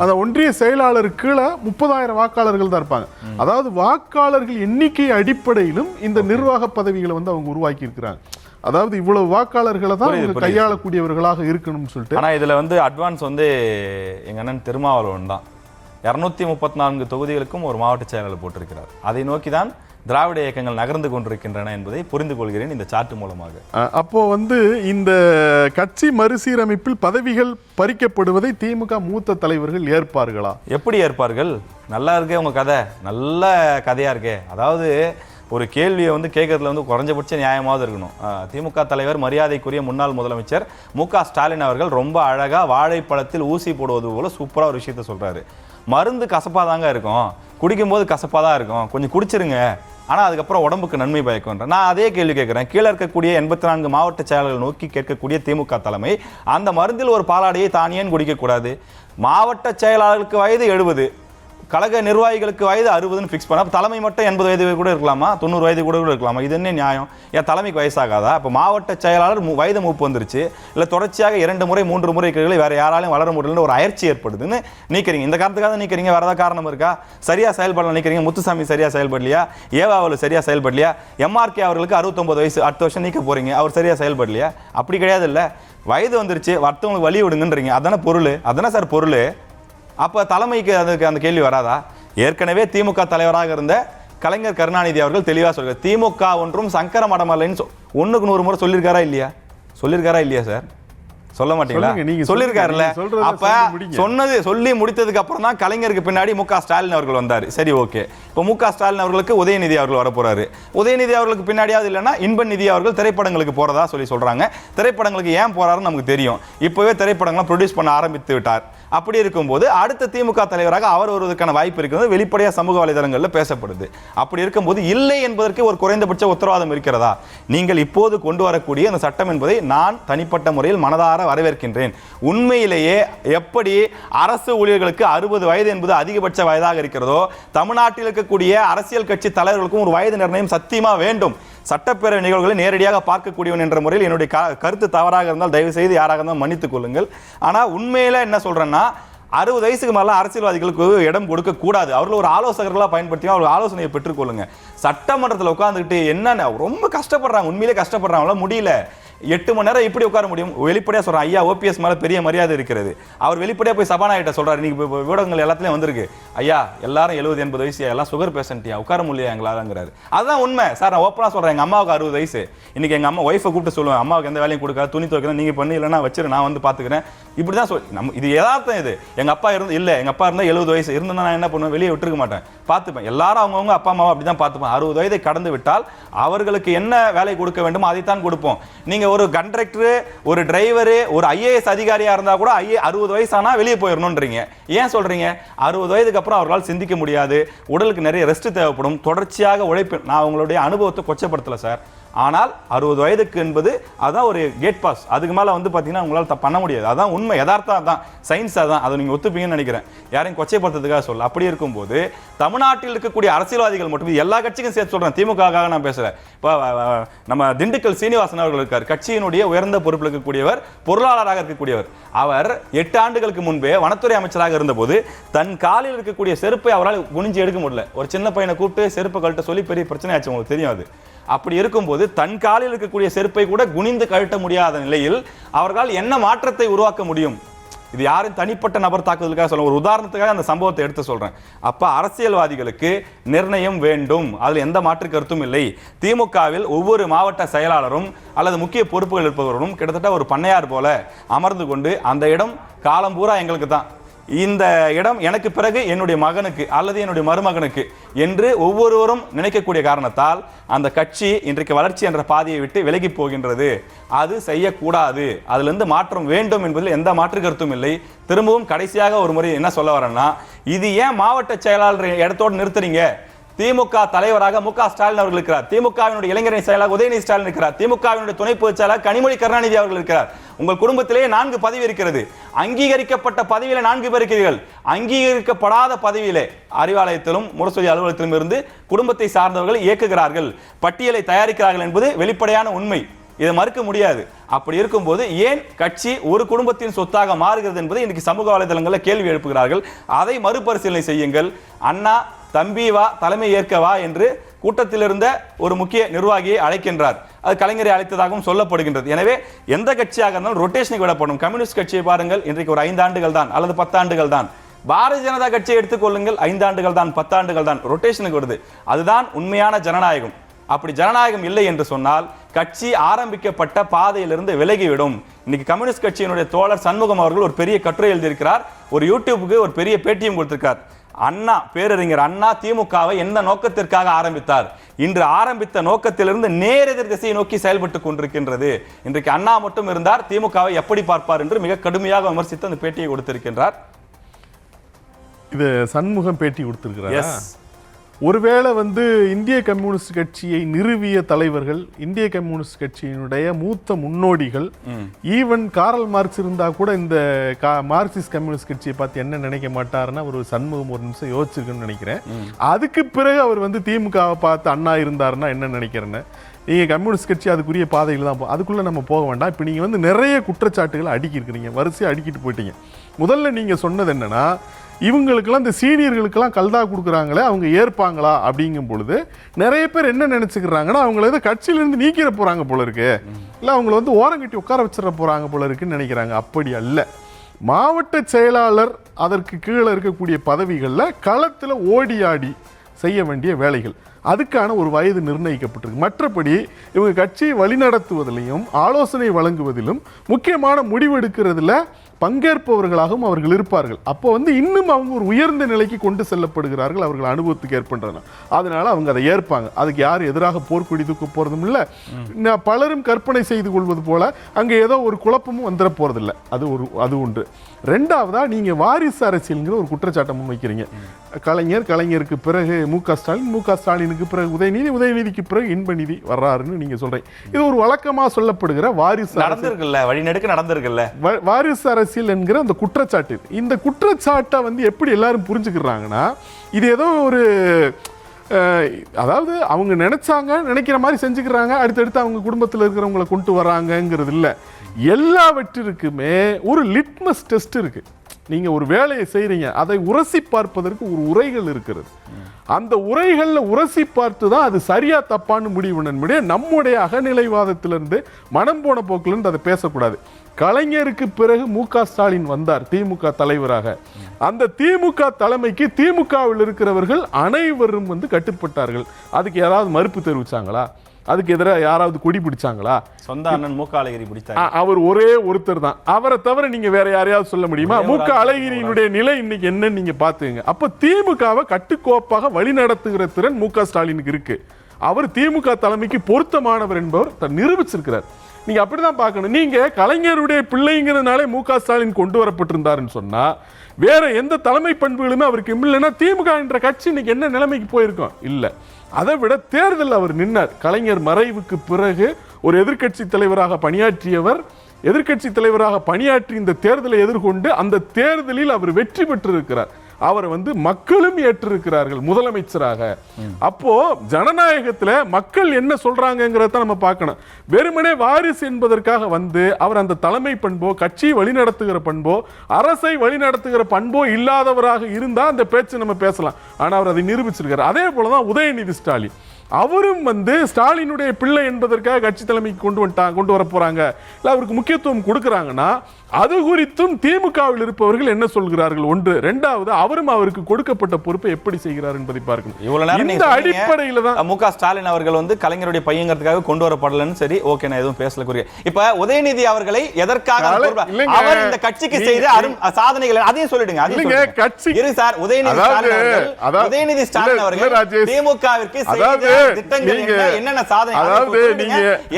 அந்த ஒன்றிய செயலாளர் கீழே 30,000 வாக்காளர்கள் தான் இருப்பாங்க. அதாவது வாக்காளர்கள் எண்ணிக்கை அடிப்படையிலும் இந்த நிர்வாக பதவிகளை வந்து அவங்க உருவாக்கி இருக்கிறாங்க. அதாவது இவ்வளவு வாக்காளர்களை தான் அவங்க கையாளக்கூடியவர்களாக இருக்கணும்னு சொல்லிட்டு. ஆனா இதுல வந்து அட்வான்ஸ் வந்து எங்க அண்ணன் திருமாவளவன் தான் 234 தொகுதிகளுக்கும் ஒரு மாவட்ட செயலாளர் போட்டிருக்கிறார். அதை நோக்கி தான் திராவிட இயக்கங்கள் நகர்ந்து கொண்டிருக்கின்றன என்பதை புரிந்து கொள்கிறேன் இந்த சார்ட் மூலமாக. அப்போ வந்து இந்த கட்சி மறுசீரமைப்பில் பதவிகள் பறிக்கப்படுவதை திமுக மூத்த தலைவர்கள் ஏற்பார்களா? எப்படி ஏற்பார்கள்? நல்லா இருக்கே உங்க கதை, நல்ல கதையா இருக்கே. அதாவது ஒரு கேள்வியை வந்து கேட்கறதுல வந்து குறைஞ்சபட்ச நியாயமாவது இருக்கணும். திமுக தலைவர் மரியாதைக்குரிய முன்னாள் முதலமைச்சர் மு.க. ஸ்டாலின் அவர்கள் ரொம்ப அழகா வாழைப்பழத்தில் ஊசி போடுவது போல சூப்பரா ஒரு விஷயத்த சொல்றாரு. மருந்து கசப்பாக தாங்க இருக்கும், குடிக்கும்போது கசப்பாக தான் இருக்கும், கொஞ்சம் குடிச்சிருங்க, ஆனால் அதுக்கப்புறம் உடம்புக்கு நன்மை பயக்கும்ன்ற. நான் அதே கேள்வி கேட்குறேன். கீழே இருக்கக்கூடிய 84 மாவட்ட செயலாளர்கள் நோக்கி கேட்கக்கூடிய திமுக தலைமை, அந்த மருந்தில் ஒரு பாலாடையை தான் ஏன் குடிக்கக்கூடாது? மாவட்ட செயலாளர்களுக்கு வயது 70, கழக நிர்வாகிகளுக்கு வயது 60ன்னு ஃபிக்ஸ் பண்ண, தலைமை மட்டும் 80 வயது கூட இருக்கலாமா, 90 வயது கூட இருக்கலாமா? இது என்ன நியாயம்? ஏன் தலைமைக்கு வயசாகாதா? இப்போ மாவட்ட செயலாளர் வயது மூப்பு வந்துருச்சு, இல்லை தொடர்ச்சியாக 2 முறை 3 முறை இருக்கிற வேற யாராலையும் வளர முடியலன்னு ஒரு அயற்சி ஏற்படுதுன்னு நீக்கிறீங்க. இந்த காரணத்துக்காக நீக்கிறீங்க, வேற ஏதாவது காரணம் இருக்கா? சரியா செயல்படலாம் நீக்கிறீங்க. முத்துசாமி சரியா செயல்படலையா? ஏவாவில் சரியா செயல்படலையா? MRK அவர்களுக்கு 69 வயசு, அடுத்த வருஷம் நீக்க போறீங்க, அவர் சரியா செயல்படலையா? அப்படி கிடையாது. இல்லை, வயது வந்துருச்சு, வர்த்தவங்களுக்கு வழி விடுங்கன்றீங்க. அதானே பொருள், அதானே சார் பொருள். அப்போ தலைமைக்கு அதுக்கு அந்த கேள்வி வராதா? ஏற்கனவே திமுக தலைவராக இருந்த கலைஞர் கருணாநிதி அவர்கள் தெளிவாக சொல்கிறார், திமுக ஒன்றும் சங்கர மடமல்லைன்னு 100க்கு 100 முறை சொல்லியிருக்காரா இல்லையா சார்? சொல்ல மாட்டீங்களா? சொல்லியிருக்காருல்ல. அப்ப சொல்லி முடித்ததுக்கு அப்புறம் தான் கலைஞருக்கு பின்னாடி மு க ஸ்டாலின் அவர்கள் வந்தார். சரி, ஓகே. இப்போ மு க ஸ்டாலின் அவர்களுக்கு உதயநிதி அவர்கள் வர போறாரு. உதயநிதி அவர்களுக்கு பின்னாடியாவது இல்லைன்னா இன்ப நிதி அவர்கள் திரைப்படங்களுக்கு போறதா சொல்றாங்க. திரைப்படங்களுக்கு ஏன் போறாருன்னு நமக்கு தெரியும். இப்பவே திரைப்படங்களை ப்ரொடியூஸ் பண்ண ஆரம்பித்து விட்டார். அப்படி இருக்கும்போது அடுத்த திமுக தலைவராக அவர் வருவதற்கான வாய்ப்பு இருக்கிறது வெளிப்படையாக சமூக வலைதளங்களில் பேசப்படுது. அப்படி இருக்கும்போது இல்லை என்பதற்கு ஒரு குறைந்தபட்ச உத்தரவாதம் இருக்கிறதா? நீங்கள் இப்போது கொண்டு வரக்கூடிய அந்த சட்டம் என்பதை நான் தனிப்பட்ட முறையில் மனதார வரவேற்கின்றேன். உண்மையிலேயே எப்படி அரசு ஊழியர்களுக்கு 60 வயது என்பது அதிகபட்ச வயதாக இருக்கிறதோ, தமிழ்நாட்டில் இருக்கக்கூடிய அரசியல் கட்சி தலைவர்களுக்கும் ஒரு வயது நிர்ணயம் சத்தியமா வேண்டும். சட்டப்பேரவை நிகழ்வுகளை நேரடியாக பார்க்கக்கூடியவன் என்ற முறையில் என்னுடைய கருத்து தவறாக இருந்தால் தயவு செய்து யாராக இருந்தாலும் மன்னித்துக் கொள்ளுங்கள். ஆனால் உண்மையில என்ன சொல்றேன்னா, 60 வயசுக்கு மேலே அரசியல்வாதிகளுக்கு இடம் கொடுக்க கூடாது. அவர்கள் ஒரு ஆலோசகர்களாக பயன்படுத்தி அவர்கள் ஆலோசனையை பெற்றுக்கொள்ளுங்க. சட்டமன்றத்தில் உட்கார்ந்துக்கிட்டு என்னென்ன ரொம்ப கஷ்டப்படுறாங்க, உண்மையிலே கஷ்டப்படுறாங்களோ, முடியல. 8 மணி நேரம் இப்படி உட்கார முடியும்? வெளிப்படையாக சொல்கிறேன், ஐயா ஓபிஎஸ் மேலே பெரிய மரியாதை இருக்கிறது. அவர் வெளிப்படையாக போய் சபாநாயகர்கிட்ட சொல்கிறார், இன்னைக்கு ஊடகங்கள் எல்லாத்துலேயும் வந்திருக்கு, ஐயா எல்லாரும் 70-80 வயசு, எல்லாம் சுகர் பேஷண்ட்டியா, உட்கார முடியல எங்களாலங்கிறாரு. அதுதான் உண்மை சார். நான் ஓப்பனாக சொல்கிறேன், எங்கள் அம்மாவுக்கு 60 வயசு. இன்னைக்கு எங்கள் அம்மா ஒய்ஃபை கூப்பிட்டு சொல்லுவேன், அம்மாவுக்கு எந்த வேலையும் கொடுக்காது, துணி துவைக்கிறேன், நீங்கள் பண்ணி இல்லைன்னா வச்சிரு, நான் வந்து பார்த்துக்கிறேன். இப்படி தான் நம்ம இது யதார்த்தம். இது எங்கள் அப்பா இருந்தால் 70 வயசு இருந்தால் நான் என்ன பண்ணுவேன், வெளியே விட்டுருக்க மாட்டேன், பார்த்துப்பேன். எல்லாரும் அவங்கவுங்க அப்பா அம்மாவை அப்படி தான் பார்த்துப்பேன். 60 வயதை கடந்து விட்டால் அவர்களுக்கு என்ன வேலை கொடுக்க வேண்டுமோ அதைத்தான் கொடுப்போம். நீங்கள் ஒரு கண்டக்டர், ஒரு டிரைவர், ஒரு ஐஏஎஸ் அதிகாரியா இருந்தா கூட 60 வயசானா வெளியே போயிடணும்ன்றீங்க. ஏன் சொல்றீங்க? 60 வயதுக்கு அப்புறம் அவர்களால் சிந்திக்க முடியாது, உடலுக்கு நிறைய ரெஸ்ட் தேவைப்படும், தொடர்ச்சியாக உழைப்பு. நான் உங்களுடைய அனுபவத்தை கொச்சப்படுத்தல சார். ஆனால் 60 வயதுக்கு என்பது அதான் ஒரு கேட் பாஸ். அதுக்கு மேலே வந்து பார்த்தீங்கன்னா உங்களால் பண்ண முடியாது. அதான் உண்மை, யதார்த்தம் தான், சயின்ஸ் அதான். அதை நீங்கள் ஒத்துப்பீங்கன்னு நினைக்கிறேன், யாரையும் கொச்சைப்படுத்துறதுக்காக சொல்ல. அப்படி இருக்கும்போது தமிழ்நாட்டில் இருக்கக்கூடிய அரசியல்வாதிகள் மட்டும், எல்லா கட்சிக்கும் சேர்த்து சொல்கிறேன், திமுகவுக்காக நான் பேசுகிறேன். இப்போ நம்ம திண்டுக்கல் சீனிவாசன் அவர்கள் இருக்கார், கட்சியினுடைய உயர்ந்த பொறுப்பில் இருக்கக்கூடியவர், பொருளாளராக இருக்கக்கூடியவர். அவர் 8 ஆண்டுகளுக்கு முன்பே வனத்துறை அமைச்சராக இருந்தபோது தன் காலில் இருக்கக்கூடிய செருப்பை அவரால் குனிஞ்சு எடுக்க முடியல. ஒரு சின்ன பையனை கூப்பிட்டு செருப்பை கழட்ட சொல்லி பெரிய பிரச்சனை ஆச்சு, உங்களுக்கு தெரியும் அது. அப்படி இருக்கும்போது தன் காலில் இருக்கக்கூடிய செருப்பை கூட குனிந்து கழட்ட முடியாத நிலையில் அவர்களால் என்ன மாற்றத்தை உருவாக்க முடியும்? இது யாரும் தனிப்பட்ட நபர் தாக்குதலுக்காக சொல்ல, ஒரு உதாரணத்துக்காக அந்த சம்பவத்தை எடுத்து சொல்றேன். அப்ப அரசியல்வாதிகளுக்கு நிர்ணயம் வேண்டும், அதில் எந்த மாற்று கருத்தும் இல்லை. திமுகவில் ஒவ்வொரு மாவட்ட செயலாளரும் அல்லது முக்கிய பொறுப்புகள் இருப்பவர்களும் கிட்டத்தட்ட ஒரு பண்ணையார் போல அமர்ந்து கொண்டு, அந்த இடம் காலம் பூரா எங்களுக்கு தான், இந்த இடம் எனக்கு பிறகு என்னுடைய மகனுக்கு அல்லது என்னுடைய மருமகனுக்கு என்று ஒவ்வொருவரும் நினைக்கக்கூடிய காரணத்தால் அந்த கட்சி இன்றைக்கு வளர்ச்சி என்ற பாதையை விட்டு விலகி போகின்றது. அது செய்யக்கூடாது, அதிலிருந்து மாற்றம் வேண்டும் என்பதில் எந்த மாற்று கருத்தும் இல்லை. திரும்பவும் கடைசியாக ஒரு முறை என்ன சொல்ல வரேன்னா, இது ஏன் மாவட்ட செயலாளர் இடத்தோடு நிறுத்துறீங்க? திமுக தலைவராக மு க ஸ்டாலின் அவர்கள் இருக்கிறார், திமுகவினுடைய இளைஞரணி செயலாளர் உதயநிதி ஸ்டாலின் இருக்கிறார், திமுகவினுடைய துணை பொதுச் செயலாளர் கனிமொழி கருணாநிதி அவர்கள் இருக்கிறார். உங்கள் குடும்பத்திலேயே 4 பதவி இருக்கிறது. அங்கீகரிக்கப்பட்ட பதவியில 4 பேர் இருக்கிறீர்கள். அங்கீகரிக்கப்படாத பதவியிலே அறிவாலயத்திலும் முரசொலி அலுவலகத்திலும் இருந்து குடும்பத்தை சார்ந்தவர்கள் இயக்குகிறார்கள், பட்டியலை தயாரிக்கிறார்கள் என்பது வெளிப்படையான உண்மை. இதை மறுக்க முடியாது. அப்படி இருக்கும்போது ஏன் கட்சி ஒரு குடும்பத்தின் சொத்தாக மாறுகிறது என்பதை இன்னைக்கு சமூக வலைதளங்களில் கேள்வி எழுப்புகிறார்கள். அதை மறுபரிசீலனை செய்யுங்கள். அண்ணா தம்பி வா, தலைமை ஏற்கவா என்று கூட்டத்தில் இருந்த ஒரு முக்கிய நிர்வாகியை அழைக்கின்றார். அது கலைஞரை அழைத்ததாகவும் சொல்லப்படுகின்றது. எனவே எந்த கட்சியாக இருந்தாலும் ரொட்டேஷனுக்கு விடப்படும். கம்யூனிஸ்ட் கட்சியை பாருங்கள், இன்றைக்கு ஒரு 5 ஆண்டுகள் தான் அல்லது 10 ஆண்டுகள் தான். பாரதிய ஜனதா கட்சியை எடுத்துக்கொள்ளுங்கள், 5 ஆண்டுகள் தான் 10 ஆண்டுகள் தான், ரொட்டேஷனுக்கு வருது. அதுதான் உண்மையான ஜனநாயகம். அப்படி ஜனநாயகம் இல்லை என்று சொன்னால் கட்சி ஆரம்பிக்கப்பட்ட பாதையிலிருந்து விலகிவிடும். இன்னைக்கு கம்யூனிஸ்ட் கட்சியினுடைய தோழர் சண்முகம் அவர்கள் ஒரு பெரிய கட்டுரை எழுதியிருக்கிறார், ஒரு யூடியூபுக்கு ஒரு பெரிய பேட்டியும் கொடுத்திருக்கார். அண்ணா, பேரறிஞர் அண்ணா திமுகவை எந்த நோக்கத்திற்காக ஆரம்பித்தார்? இன்று ஆரம்பித்த நோக்கத்திலிருந்து நேரெதிர் திசையை நோக்கி செயல்பட்டு கொண்டிருக்கின்றது. இன்றைக்கு அண்ணா மட்டும் இருந்தார், திமுகவை எப்படி பார்ப்பார் என்று மிக கடுமையாக விமர்சித்து அந்த பேட்டியை கொடுத்திருக்கின்றார். இது சண்முகம் பேட்டி கொடுத்திருக்கிறார். ஒருவேளை இந்திய கம்யூனிஸ்ட் கட்சியை நிறுவிய தலைவர்கள், இந்திய கம்யூனிஸ்ட் கட்சியினுடைய மூத்த முன்னோடிகள், ஈவன் காரல் மார்க்ஸ் இருந்தா கூட இந்த மார்க்சிஸ்ட் கம்யூனிஸ்ட் கட்சியை பார்த்து என்ன நினைக்க மாட்டாருன்னா ஒரு சண்முகம் ஒரு நிமிஷம் யோசிச்சிருக்குன்னு நினைக்கிறேன். அதுக்கு பிறகு அவர் திமுகவை பார்த்து அண்ணா இருந்தாருன்னா என்ன நினைக்கிறேன்னு. நீங்கள் கம்யூனிஸ்ட் கட்சி அதுக்குரிய பாதையில் தான் அதுக்குள்ளே நம்ம போக வேண்டாம். இப்போ நீங்கள் நிறைய குற்றச்சாட்டுகளை அடுக்கியிருக்கிறீங்க, வரிசையாக அடுக்கிட்டு போயிட்டீங்க. முதல்ல நீங்கள் சொன்னது என்னன்னா, இவங்களுக்கெல்லாம் இந்த சீனியர்களுக்கெல்லாம் கல்தா கொடுக்குறாங்களே அவங்க ஏற்பாங்களா அப்படிங்கும் பொழுது நிறைய பேர் என்ன நினச்சிக்கிறாங்கன்னா அவங்கள கட்சியிலேருந்து நீக்கிற போகிறாங்க போல இருக்கு, இல்லை அவங்கள ஓரங்கட்டி உட்கார வச்சிட போகிறாங்க போல இருக்குன்னு நினைக்கிறாங்க. அப்படி அல்ல. மாவட்ட செயலாளர் அதற்கு கீழே இருக்கக்கூடிய பதவிகளில் களத்தில் ஓடி ஆடி செய்ய வேண்டிய வேலைகள். அதுக்கான ஒரு வயது நிர்ணயிக்கப்பட்டிருக்கு. மற்றபடி இவங்க கட்சியை வழிநடத்துவதிலையும் ஆலோசனை வழங்குவதிலும் முக்கியமான முடிவெடுக்கிறதுல பங்கேற்பவர்களாகவும் அவர்கள் இருப்பார்கள். அப்போ வந்து இன்னும் அவங்க ஒரு உயர்ந்த நிலைக்கு கொண்டு செல்லப்படுகிறார்கள் அவர்கள் அனுபவத்துக்கு ஏற்பன்றன. அதனால அவங்க அதை ஏற்பாங்க. அதுக்கு யாரும் எதிராக போர்க்கொடி தூக்க போறதும் இல்லை. பலரும் கற்பனை செய்து கொள்வது போல அங்கே ஏதோ ஒரு குழப்பமும் வந்துட போறதில்லை. அது ஒன்று. ரெண்டாவதா நீங்க வாரிசு அரசியல்ங்கிற ஒரு குற்றச்சாட்டை முன்வைக்கிறீங்க. கலைஞருக்கு பிறகு மு.க. ஸ்டாலினுக்கு பிறகு உதயநிதிக்கு பிறகு இன்பநிதி வர்றாருன்னு நீங்க சொல்றீங்க. இது ஒரு வழக்கமா சொல்லப்படுகிற வாரிசு நடந்திருக்குல்ல வாரிசு அரசியல் என்கிற அந்த குற்றச்சாட்டு. இந்த குற்றச்சாட்டை வந்து எப்படி எல்லாரும் புரிஞ்சுக்கிறாங்கன்னா, இது ஏதோ ஒரு அதாவது அவங்க நினைக்கிற மாதிரி செஞ்சுக்கிறாங்க, அடுத்தடுத்து அவங்க குடும்பத்தில் இருக்கிறவங்களை கொண்டு வராங்கிறது இல்லை. எல்லாவற்றிற்குமே ஒரு லிட்மஸ் டெஸ்ட் இருக்கு. நீங்க ஒரு வேலையை செய்றீங்க, அதை உரசி பார்ப்பதற்கு ஒரு உரைகள் இருக்கிறது. அந்த உரைகள்ல உரசி பார்த்து தான் அது சரியா தப்பான்னு முடிவு. நம்முடைய அகநிலைவாதத்திலிருந்து மனம் போன போக்கிலிருந்து அதை பேசக்கூடாது. கலைஞருக்கு பிறகு மு.க. ஸ்டாலின் வந்தார் திமுக தலைவராக. அந்த திமுக தலைமைக்கு திமுகவில் இருக்கிறவர்கள் அனைவரும் வந்து கட்டுப்பட்டார்கள். அதுக்கு யாராவது மறுப்பு தெரிவிச்சாங்களா? அதுக்கு எதிராக யாராவது கொடி பிடிச்சாங்களா? சொந்த அண்ணன் மு.க. அழகிரி பிடிச்சார். அவர் ஒரே ஒருத்தர் தான். அவரை தவிர நீங்க வேற யாரையாவது சொல்ல முடியுமா? மு.க. அழகிரியினுடைய நிலை இன்னைக்கு என்னன்னு நீங்க பாத்துங்க. அப்ப திமுகவை கட்டுக்கோப்பாக வழி நடத்துகிற திறன் மு.க. ஸ்டாலினுக்கு இருக்கு. அவர் திமுக தலைமைக்கு பொருத்தமானவர் என்பவர் நிரூபிச்சிருக்கிறார். நீங்க அப்படிதான் பார்க்கணும். நீங்க கலைஞருடைய பிள்ளைங்கிறதுனாலே மு.க. ஸ்டாலின் கொண்டு வரப்பட்டிருந்தாருன்னு சொன்னா வேற எந்த தலைமை பண்புகளுமே அவருக்கு இல்லைன்னா திமுக என்ற கட்சி இன்னைக்கு என்ன நிலைமைக்கு போயிருக்கோம்? இல்ல. அதை விட தேர்தல் அவர் நின்னார். கலைஞர் மறைவுக்கு பிறகு ஒரு எதிர்க்கட்சி தலைவராக பணியாற்றியவர், எதிர்க்கட்சி தலைவராக பணியாற்றி இந்த தேர்தலை எதிர்கொண்டு அந்த தேர்தலில் அவர் வெற்றி பெற்றிருக்கிறார். அவரை வந்து மக்களும் ஏற்றிருக்கிறார்கள் முதலமைச்சராக. அப்போ ஜனநாயகத்துல மக்கள் என்ன சொல்றாங்கிறத நம்ம பார்க்கணும். வெறுமனே வாரிசு என்பதற்காக வந்து அவர் அந்த தலைமை பண்போ, கட்சியை வழிநடத்துகிற பண்போ, அரசை வழிநடத்துகிற பண்போ இல்லாதவராக இருந்தா அந்த பேச்சு நம்ம பேசலாம். ஆனா அவர் அதை நிரூபிச்சிருக்காரு. அதே போலதான் உதயநிதி ஸ்டாலின். அவரும் வந்து ஸ்டாலினுடைய பிள்ளை என்பதற்காக கட்சி தலைமைக்கு கொண்டு வர போறாங்க, இல்ல அவருக்கு முக்கியத்துவம் கொடுக்கறாங்கன்னா அது குறித்தும் திமுகவில் இருப்பவர்கள் என்ன சொல்கிறார்கள்? ஒன்று. ரெண்டாவது, அவரும் அவருக்கு கொடுக்கப்பட்ட பொறுப்பை எப்படி செய்கிறார் என்பதை பார்க்கணும். இந்த அடிப்படையில் தான் மு.க. ஸ்டாலின் அவர்கள் வந்து கலைஞருடைய பையங்கிறதுக்காக கொண்டு வரப்படலன்னு சரி, ஓகே, நான் எதுவும் பேசல. குறிய இப்ப உதயநிதி அவர்களை எதற்காக அவர் இந்த கட்சிக்கு செய்த சாதனைகள் அதையும் சொல்லிடுங்க. உதயநிதி ஸ்டாலின் அவர்கள் திமுகவிற்கு செய்த திட்டங்கள் என்னென்ன சாதனை,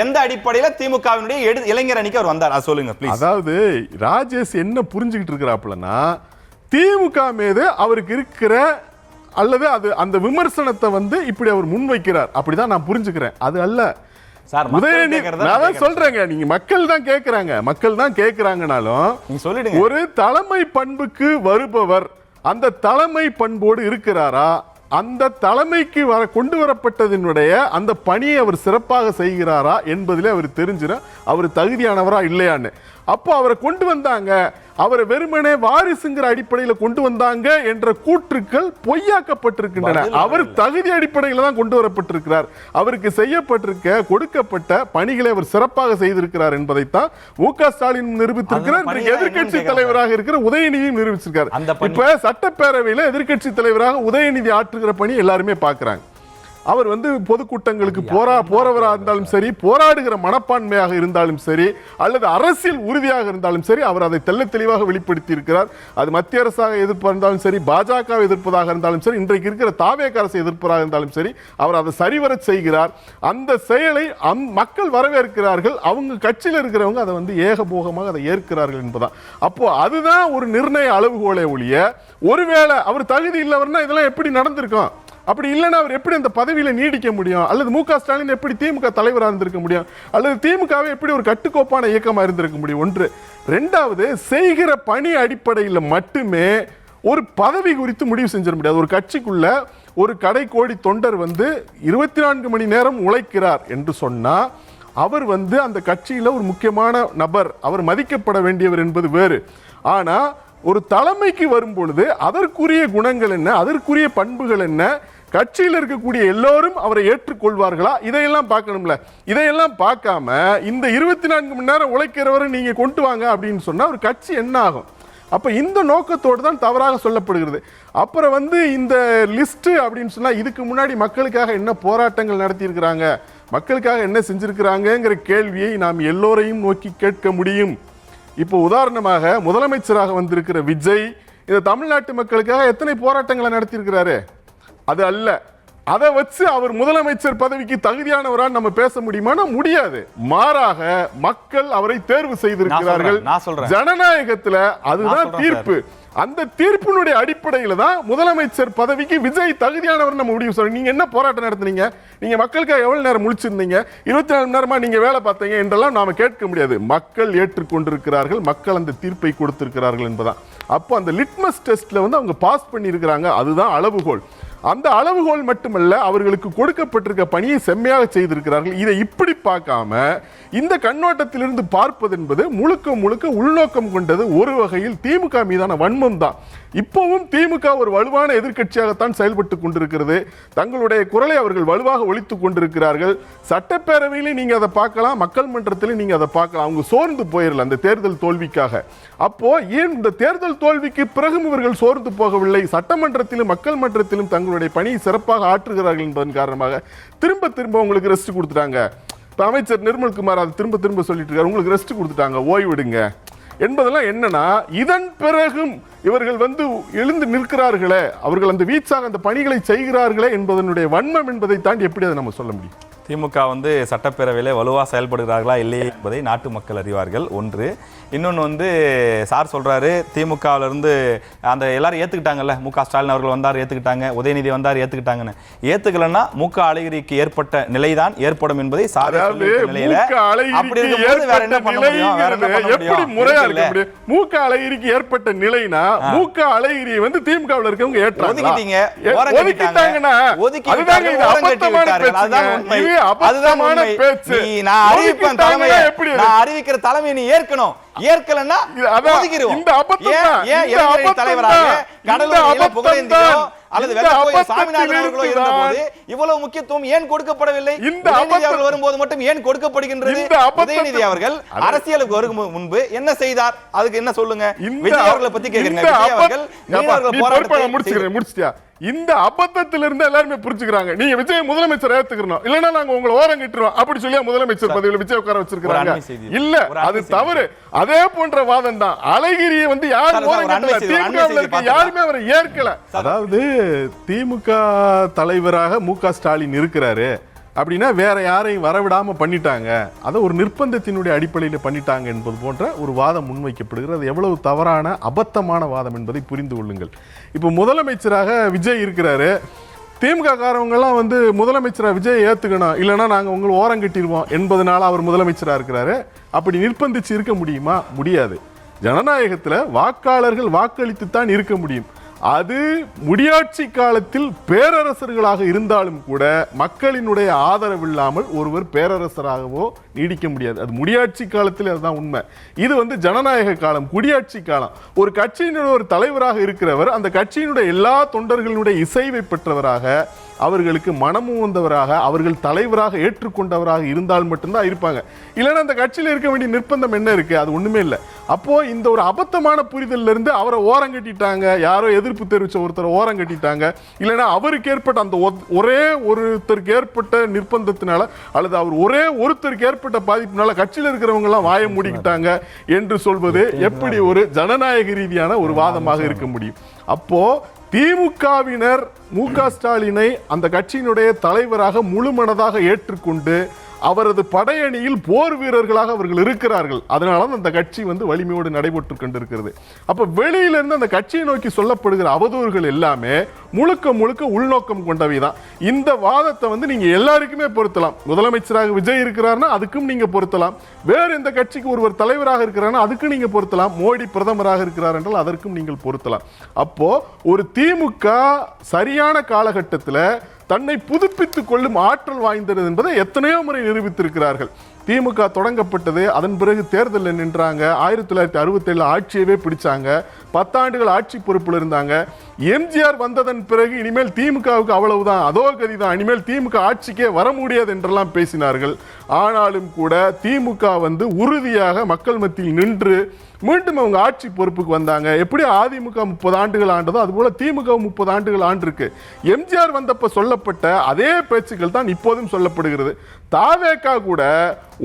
எந்த அடிப்படையில் திமுகவினுடைய இளைஞர் அணிக்கு அவர் வந்தார் சொல்லுங்க ப்ளீஸ். அதாவது ராஜேஷ் என்ன புரிஞ்சுக்கிட்டு இருக்கிறாப்புலன்னா, திமுக மீது அவருக்கு இருக்கிற அல்லது அது அந்த விமர்சனத்தை வந்து இப்படி அவர் முன்வைக்கிறார். அப்படிதான் நான் புரிஞ்சுக்கிறேன். அது அல்ல சொல்றேங்க. நீங்க மக்கள் தான் கேட்கிறாங்கனாலும் ஒரு தலைமை பண்புக்கு வருபவர் அந்த தலைமை பண்போடு இருக்கிறாரா, அந்த தலைமைக்கு கொண்டு வரப்பட்டதனுடைய அந்த பணியை அவர் சிறப்பாக செய்கிறாரா என்பதிலே அவர் தெரிஞ்சிடும் அவர் தகுதியானவரா இல்லையான்னு. அப்போ அவரை கொண்டு வந்தாங்க, அவரை வெறுமனே வாரிசுங்கிற அடிப்படையில் கொண்டு வந்தாங்க என்ற கூற்றுக்கள் பொய்யாக்கப்பட்டிருக்கின்றன. அவர் தகுதி அடிப்படையில் தான் கொண்டு வரப்பட்டிருக்கிறார். அவருக்கு செய்யப்பட்டிருக்க கொடுக்கப்பட்ட பணிகளை அவர் சிறப்பாக செய்திருக்கிறார் என்பதைத்தான் மு.க. ஸ்டாலின் நிரூபித்திருக்கிறார். எதிர்க்கட்சி தலைவராக இருக்கிற உதயநிதியும் நிரூபிச்சிருக்கார். இப்ப சட்டப்பேரவையில் எதிர்க்கட்சி தலைவராக உதயநிதி ஆற்றுகிற பணி எல்லாருமே பார்க்கிறாங்க. அவர் வந்து பொதுக்கூட்டங்களுக்கு போறவராக இருந்தாலும் சரி, போராடுகிற மனப்பான்மையாக இருந்தாலும் சரி, அல்லது அரசியல் உறுதியாக இருந்தாலும் சரி, அவர் அதை தெள்ள தெளிவாக வெளிப்படுத்தி இருக்கிறார். அது மத்திய அரசாக எதிர்ப்பாக இருந்தாலும் சரி, பாஜக எதிர்ப்பதாக இருந்தாலும் சரி, இன்றைக்கு இருக்கிற தாவேக அரசு எதிர்ப்பதாக இருந்தாலும் சரி, அவர் அதை சரிவர செய்கிறார். அந்த செயலை மக்கள் வரவேற்கிறார்கள். அவங்க கட்சியில் இருக்கிறவங்க அதை வந்து ஏகபோகமாக அதை ஏற்கிறார்கள் என்பதான். அப்போ அதுதான் ஒரு நிர்ணய அளவுகோலை ஒழிய, ஒருவேளை அவர் தகுதி இல்லவர்னா இதெல்லாம் எப்படி நடந்திருக்கும்? அப்படி இல்லைன்னா அவர் எப்படி அந்த பதவியில நீடிக்க முடியும்? அல்லது மு.க. ஸ்டாலின் எப்படி திமுக தலைவராக இருந்திருக்க முடியும்? அல்லது திமுகவை எப்படி ஒரு கட்டுக்கோப்பான இயக்கமாக இருந்திருக்க முடியும்? ஒன்று. ரெண்டாவது, செய்கிற பணி அடிப்படையில் மட்டுமே ஒரு பதவி குறித்து முடிவு செஞ்சிட முடியாது. ஒரு கட்சிக்குள்ள ஒரு கடைக்கோடி தொண்டர் வந்து 24 மணி நேரம் உழைக்கிறார் என்று சொன்னா அவர் வந்து அந்த கட்சியில ஒரு முக்கியமான நபர், அவர் மதிக்கப்பட வேண்டியவர் என்பது வேறு. ஆனா ஒரு தலைமைக்கு வரும் பொழுது அதற்குரிய குணங்கள் என்ன, அதற்குரிய பண்புகள் என்ன, கட்சியில் இருக்கக்கூடிய எல்லோரும் அவரை ஏற்றுக்கொள்வார்களா, இதையெல்லாம் பார்க்கணும்ல. இதையெல்லாம் பார்க்காம இந்த 24 மணி நேரம் உழைக்கிறவரை நீங்க கொண்டு வாங்க அப்படின்னு சொன்னா ஒரு கட்சி என்ன ஆகும்? அப்ப இந்த நோக்கத்தோடு தான் தவறாக சொல்லப்படுகிறது. அப்புறம் வந்து இந்த லிஸ்ட் அப்படின்னு சொன்னா இதுக்கு முன்னாடி மக்களுக்காக என்ன போராட்டங்கள் நடத்தி இருக்கிறாங்க, மக்களுக்காக என்ன செஞ்சிருக்கிறாங்கிற கேள்வியை நாம் எல்லோரையும் நோக்கி கேட்க முடியும். இப்போ உதாரணமாக முதலமைச்சராக வந்திருக்கிற விஜய் இந்த தமிழ்நாட்டு மக்களுக்காக எத்தனை போராட்டங்களை நடத்தியிருக்கிறாரு? அது அல்ல. அதை வச்சு அவர் முதலமைச்சர் பதவிக்கு தகுதியானவரா நம்ம பேச முடியுமானா முடியாது. மாறாக மக்கள் அவரை தேர்வு செய்திருக்கிறார்கள். ஜனநாயகத்துல அதுதான் தீர்ப்பு. அந்த தீர்ப்பினுடைய அடிப்படையில தான் முதலமைச்சர் பதவிக்கு விஜய் தகுதியானவர் நம்ம முடிவு சொல்றோம். நீங்க என்ன போராட்டம் நடத்துனீங்க, நீங்க மக்களுக்காக எவ்வளவு நேரம் முழிச்சிருந்தீங்க, 24 மணி நேரமா நீங்க வேலை பார்த்தீங்க என்றெல்லாம் நாம கேட்க முடியாது. மக்கள் ஏற்றுக்கொண்டிருக்கிறார்கள், மக்கள் அந்த தீர்ப்பை கொடுத்திருக்கிறார்கள் என்பதான். அப்போ அந்த லிட்மஸ் டெஸ்ட்ல வந்து அவங்க பாஸ் பண்ணி இருக்கிறாங்க, அதுதான் அளவுகோல். அந்த அளவுகோல் மட்டுமல்ல, அவர்களுக்கு கொடுக்கப்பட்டிருக்க பணியை செம்மையாக செய்திருக்கிறார்கள். இதை இப்படி பார்க்காம இந்த கண்ணோட்டத்திலிருந்து பார்ப்பது என்பது முழுக்க முழுக்க உள்நோக்கம் கொண்டது. ஒரு வகையில் திமுக மீதான வன்மம் தான். இப்போவும் திமுக ஒரு வலுவான எதிர்க்கட்சியாகத்தான் செயல்பட்டு கொண்டிருக்கிறது. தங்களுடைய குரலை அவர்கள் வலுவாக ஒலித்துக் கொண்டிருக்கிறார்கள். சட்டப்பேரவையிலே நீங்க அதை பார்க்கலாம், மக்கள் மன்றத்திலே நீங்க அதை பார்க்கலாம். அவங்க சோர்ந்து போயிடல அந்த தேர்தல் தோல்விக்காக. அப்போ ஏன் இந்த தேர்தல் தோல்விக்கு பிறகும் இவர்கள் சோர்ந்து போகவில்லை? சட்டமன்றத்திலும் மக்கள் மன்றத்திலும் தங்களுடைய பணியை சிறப்பாக ஆற்றுகிறார்கள் என்பதன் காரணமாக திரும்ப திரும்ப உங்களுக்கு ரெஸ்ட் கொடுத்துட்டாங்க. இப்போ அமைச்சர் நிர்மல்குமார் அதை திரும்ப திரும்ப சொல்லிட்டு இருக்காரு, உங்களுக்கு ரெஸ்ட் கொடுத்துட்டாங்க, ஓய்விடுங்க என்பதெல்லாம் என்னன்னா, இதன் பிறகும் இவர்கள் வந்து எழுந்து நிற்கிறார்களே, அவர்கள் அந்த வீச்சாக அந்த பணிகளை செய்கிறார்களே என்பதனுடைய வன்மம் என்பதை தாண்டி எப்படி அதை நம்ம சொல்ல முடியும்? திமுக வந்து சட்டப்பேரவையிலே வலுவாக செயல்படுகிறார்களா இல்லையே என்பதை நாட்டு மக்கள் அறிவார்கள். ஒன்று. இன்னொன்று வந்து சார் சொல்கிறாரு திமுகவிலிருந்து அந்த எல்லாரும் ஏற்றுக்கிட்டாங்கல்ல, மு க ஸ்டாலின் அவர்கள் வந்தார் ஏற்றுக்கிட்டாங்க, உதயநிதி வந்தார் ஏற்றுக்கிட்டாங்கன்னு. ஏற்றுக்கலன்னா மு.க. அழகிரிக்கு ஏற்பட்ட நிலைதான் ஏற்படும் என்பதை சார் நிலையில அப்படி இருக்கும்போது வேற என்ன பண்ண முடியும்? வேற என்ன பண்ண முடியும்? மு.க. அழகிரிக்கு ஏற்பட்ட நிலைனா மு.க. அழகிரியை வந்து திமுகவில் இருக்கவங்க ஒதுக்கிட்டீங்க, அதுதான் உண்மை. நான் அறிவிக்கிற தலைமை நீ ஏற்கணும், ஏற்கலன்னா ஒதுக்கிடுவோம். தலைவராக கடலூர் புகழேந்தியோ அல்லது சாமிநாதன் அவர்களோ இருந்தபோது இவ்வளவு முக்கியத்துவம் ஏன் கொடுக்கப்படவில்லை? அவர்கள் வரும்போது மட்டும் ஏன் கொடுக்கப்படுகின்றது? உதயநிதி அவர்கள் அரசியலுக்கு வரும் முன்பு என்ன செய்தார்? அதுக்கு என்ன சொல்லுங்க? விஜய் அவர்களை பத்தி கேக்குறீங்க. விஜய் அவர்கள் முடிச்சிட்டியா? இந்த அபத்தத்திலிருந்து எல்லாருமே புரிஞ்சுக்கிறாங்க. நீங்க விஜய் முதலமைச்சர் ஏத்துக்கணும், இல்லன்னா நாங்க உங்களை ஓரம் கட்டுறோம் அப்படி சொல்லி முதலமைச்சர் பதவியில் விஜய் உட்கார வச்சிருக்காங்க. இல்ல, அது தவறு. அதே போன்ற வாதம் தான். அழகிரியை வந்து யாரும் யாருமே அவரை ஏற்கல. அதாவது திமுக தலைவராக மு.க. ஸ்டாலின் இருக்கிறாரு அப்படின்னா வேற யாரையும் வரவிடாம பண்ணிட்டாங்க, அதை ஒரு நிர்பந்தத்தினுடைய அடிப்படையில் பண்ணிட்டாங்க என்பது போன்ற ஒரு வாதம் முன்வைக்கப்படுகிறது. அது எவ்வளவு தவறான அபத்தமான வாதம் என்பதை புரிந்து கொள்ளுங்கள். இப்போ முதலமைச்சராக விஜய் இருக்கிறாரு, திமுக காரவங்கெல்லாம் வந்து முதலமைச்சராக விஜய் ஏத்துக்கணும், இல்லைன்னா நாங்கள் உங்களை ஓரம் கட்டிடுவோம் என்பதனால அவர் முதலமைச்சராக இருக்கிறாரு. அப்படி நிர்பந்திச்சு இருக்க முடியுமா? முடியாது. ஜனநாயகத்தில் வாக்காளர்கள் வாக்களித்து தான் இருக்க முடியும். அது முடியாட்சி காலத்தில் பேரரசர்களாக இருந்தாலும் கூட மக்களினுடைய ஆதரவு இல்லாமல் ஒருவர் பேரரசராகவோ நீடிக்க முடியாது. அது முடியாட்சி காலத்தில் அதுதான் உண்மை. இது வந்து ஜனநாயக காலம், குடியாட்சி காலம். ஒரு கட்சியினுடைய ஒரு தலைவராக இருக்கிறவர் அந்த கட்சியினுடைய எல்லா தொண்டர்களுடைய இசைவை பெற்றவராக, அவர்களுக்கு மனமும் வந்தவராக, அவர்கள் தலைவராக ஏற்றுக்கொண்டவராக இருந்தால் மட்டும்தான் இருப்பாங்க. இல்லைன்னா அந்த கட்சியில் இருக்க வேண்டிய நிர்பந்தம் என்ன இருக்கு? அது ஒண்ணுமே இல்லை. அப்போ இந்த ஒரு அபத்தமான புரிதல் இருந்து அவரை ஓரம் கட்டிட்டாங்க, யாரோ எதிர்ப்பு தெரிவிச்ச ஒருத்தரை ஓரம் கட்டிட்டாங்க, இல்லைன்னா அவருக்கு ஏற்பட்ட அந்த ஒரே ஒருத்தருக்கு ஏற்பட்ட நிர்பந்தத்தினால அல்லது அவர் ஒரே ஒருத்தருக்கு ஏற்பட்ட பாதிப்பினால கட்சியில் இருக்கிறவங்க எல்லாம் வாயை மூடிக்கிட்டாங்க என்று சொல்வது எப்படி ஒரு ஜனநாயக ரீதியான ஒரு வாதமாக இருக்க முடியும்? அப்போ திமுகவினர் மு.க. ஸ்டாலினை அந்த கட்சியினுடைய தலைவராக முழுமனதாக ஏற்றுக்கொண்டு அவரது படையணியில் போர் வீரர்களாக அவர்கள் இருக்கிறார்கள். அதனால அந்த கட்சி வந்து வலிமையோடு நடைபெற்று கொண்டிருக்கிறது. அப்ப வெளியிலிருந்து அந்த கட்சியை நோக்கி சொல்லப்படுகிற அவதூறுகள் எல்லாமே முழுக்க முழுக்க உள்நோக்கம் கொண்டவைதான். இந்த வாதத்தை வந்து நீங்க எல்லாருக்குமே பொருத்தலாம். முதலமைச்சராக விஜய் இருக்கிறார்னா அதுக்கும் நீங்க பொருத்தலாம். வேற எந்த கட்சிக்கு ஒருவர் தலைவராக இருக்கிறார்னா அதுக்கு நீங்க பொருத்தலாம். மோடி பிரதமராக இருக்கிறார் என்றால் அதற்கும் நீங்கள் பொருத்தலாம். அப்போ ஒரு திமுக சரியான காலகட்டத்தில் தன்னை புதுப்பித்துக் கொள்ளும் ஆற்றல் வாய்ந்தது என்பதை எத்தனையோ முறை நிரூபித்திருக்கிறார்கள். திமுக தொடங்கப்பட்டது, அதன் பிறகு தேர்தலில் நின்றாங்க, 1967 ஆட்சியவே பிடிச்சாங்க, 10 ஆண்டுகள் ஆட்சி பொறுப்பில் இருந்தாங்க. எம்ஜிஆர் வந்ததன் பிறகு இனிமேல் திமுகவுக்கு அவ்வளவுதான், அதோ கதிதான், இனிமேல் திமுக ஆட்சிக்கே வர முடியாது என்றெல்லாம் பேசினார்கள். ஆனாலும் கூட திமுக உறுதியாக மக்கள் மத்தியில் நின்று மீண்டும் அவங்க ஆட்சி பொறுப்புக்கு வந்தாங்க. எப்படி அதிமுக 30 ஆண்டுகள் ஆண்டதோ அதுபோல திமுக 30 ஆண்டுகள் ஆண்டிருக்கு. எம்ஜிஆர் வந்தப்ப சொல்லப்பட்ட அதே பேச்சுக்கள் தான் இப்போதும் சொல்லப்படுகிறது. தாவேகா கூட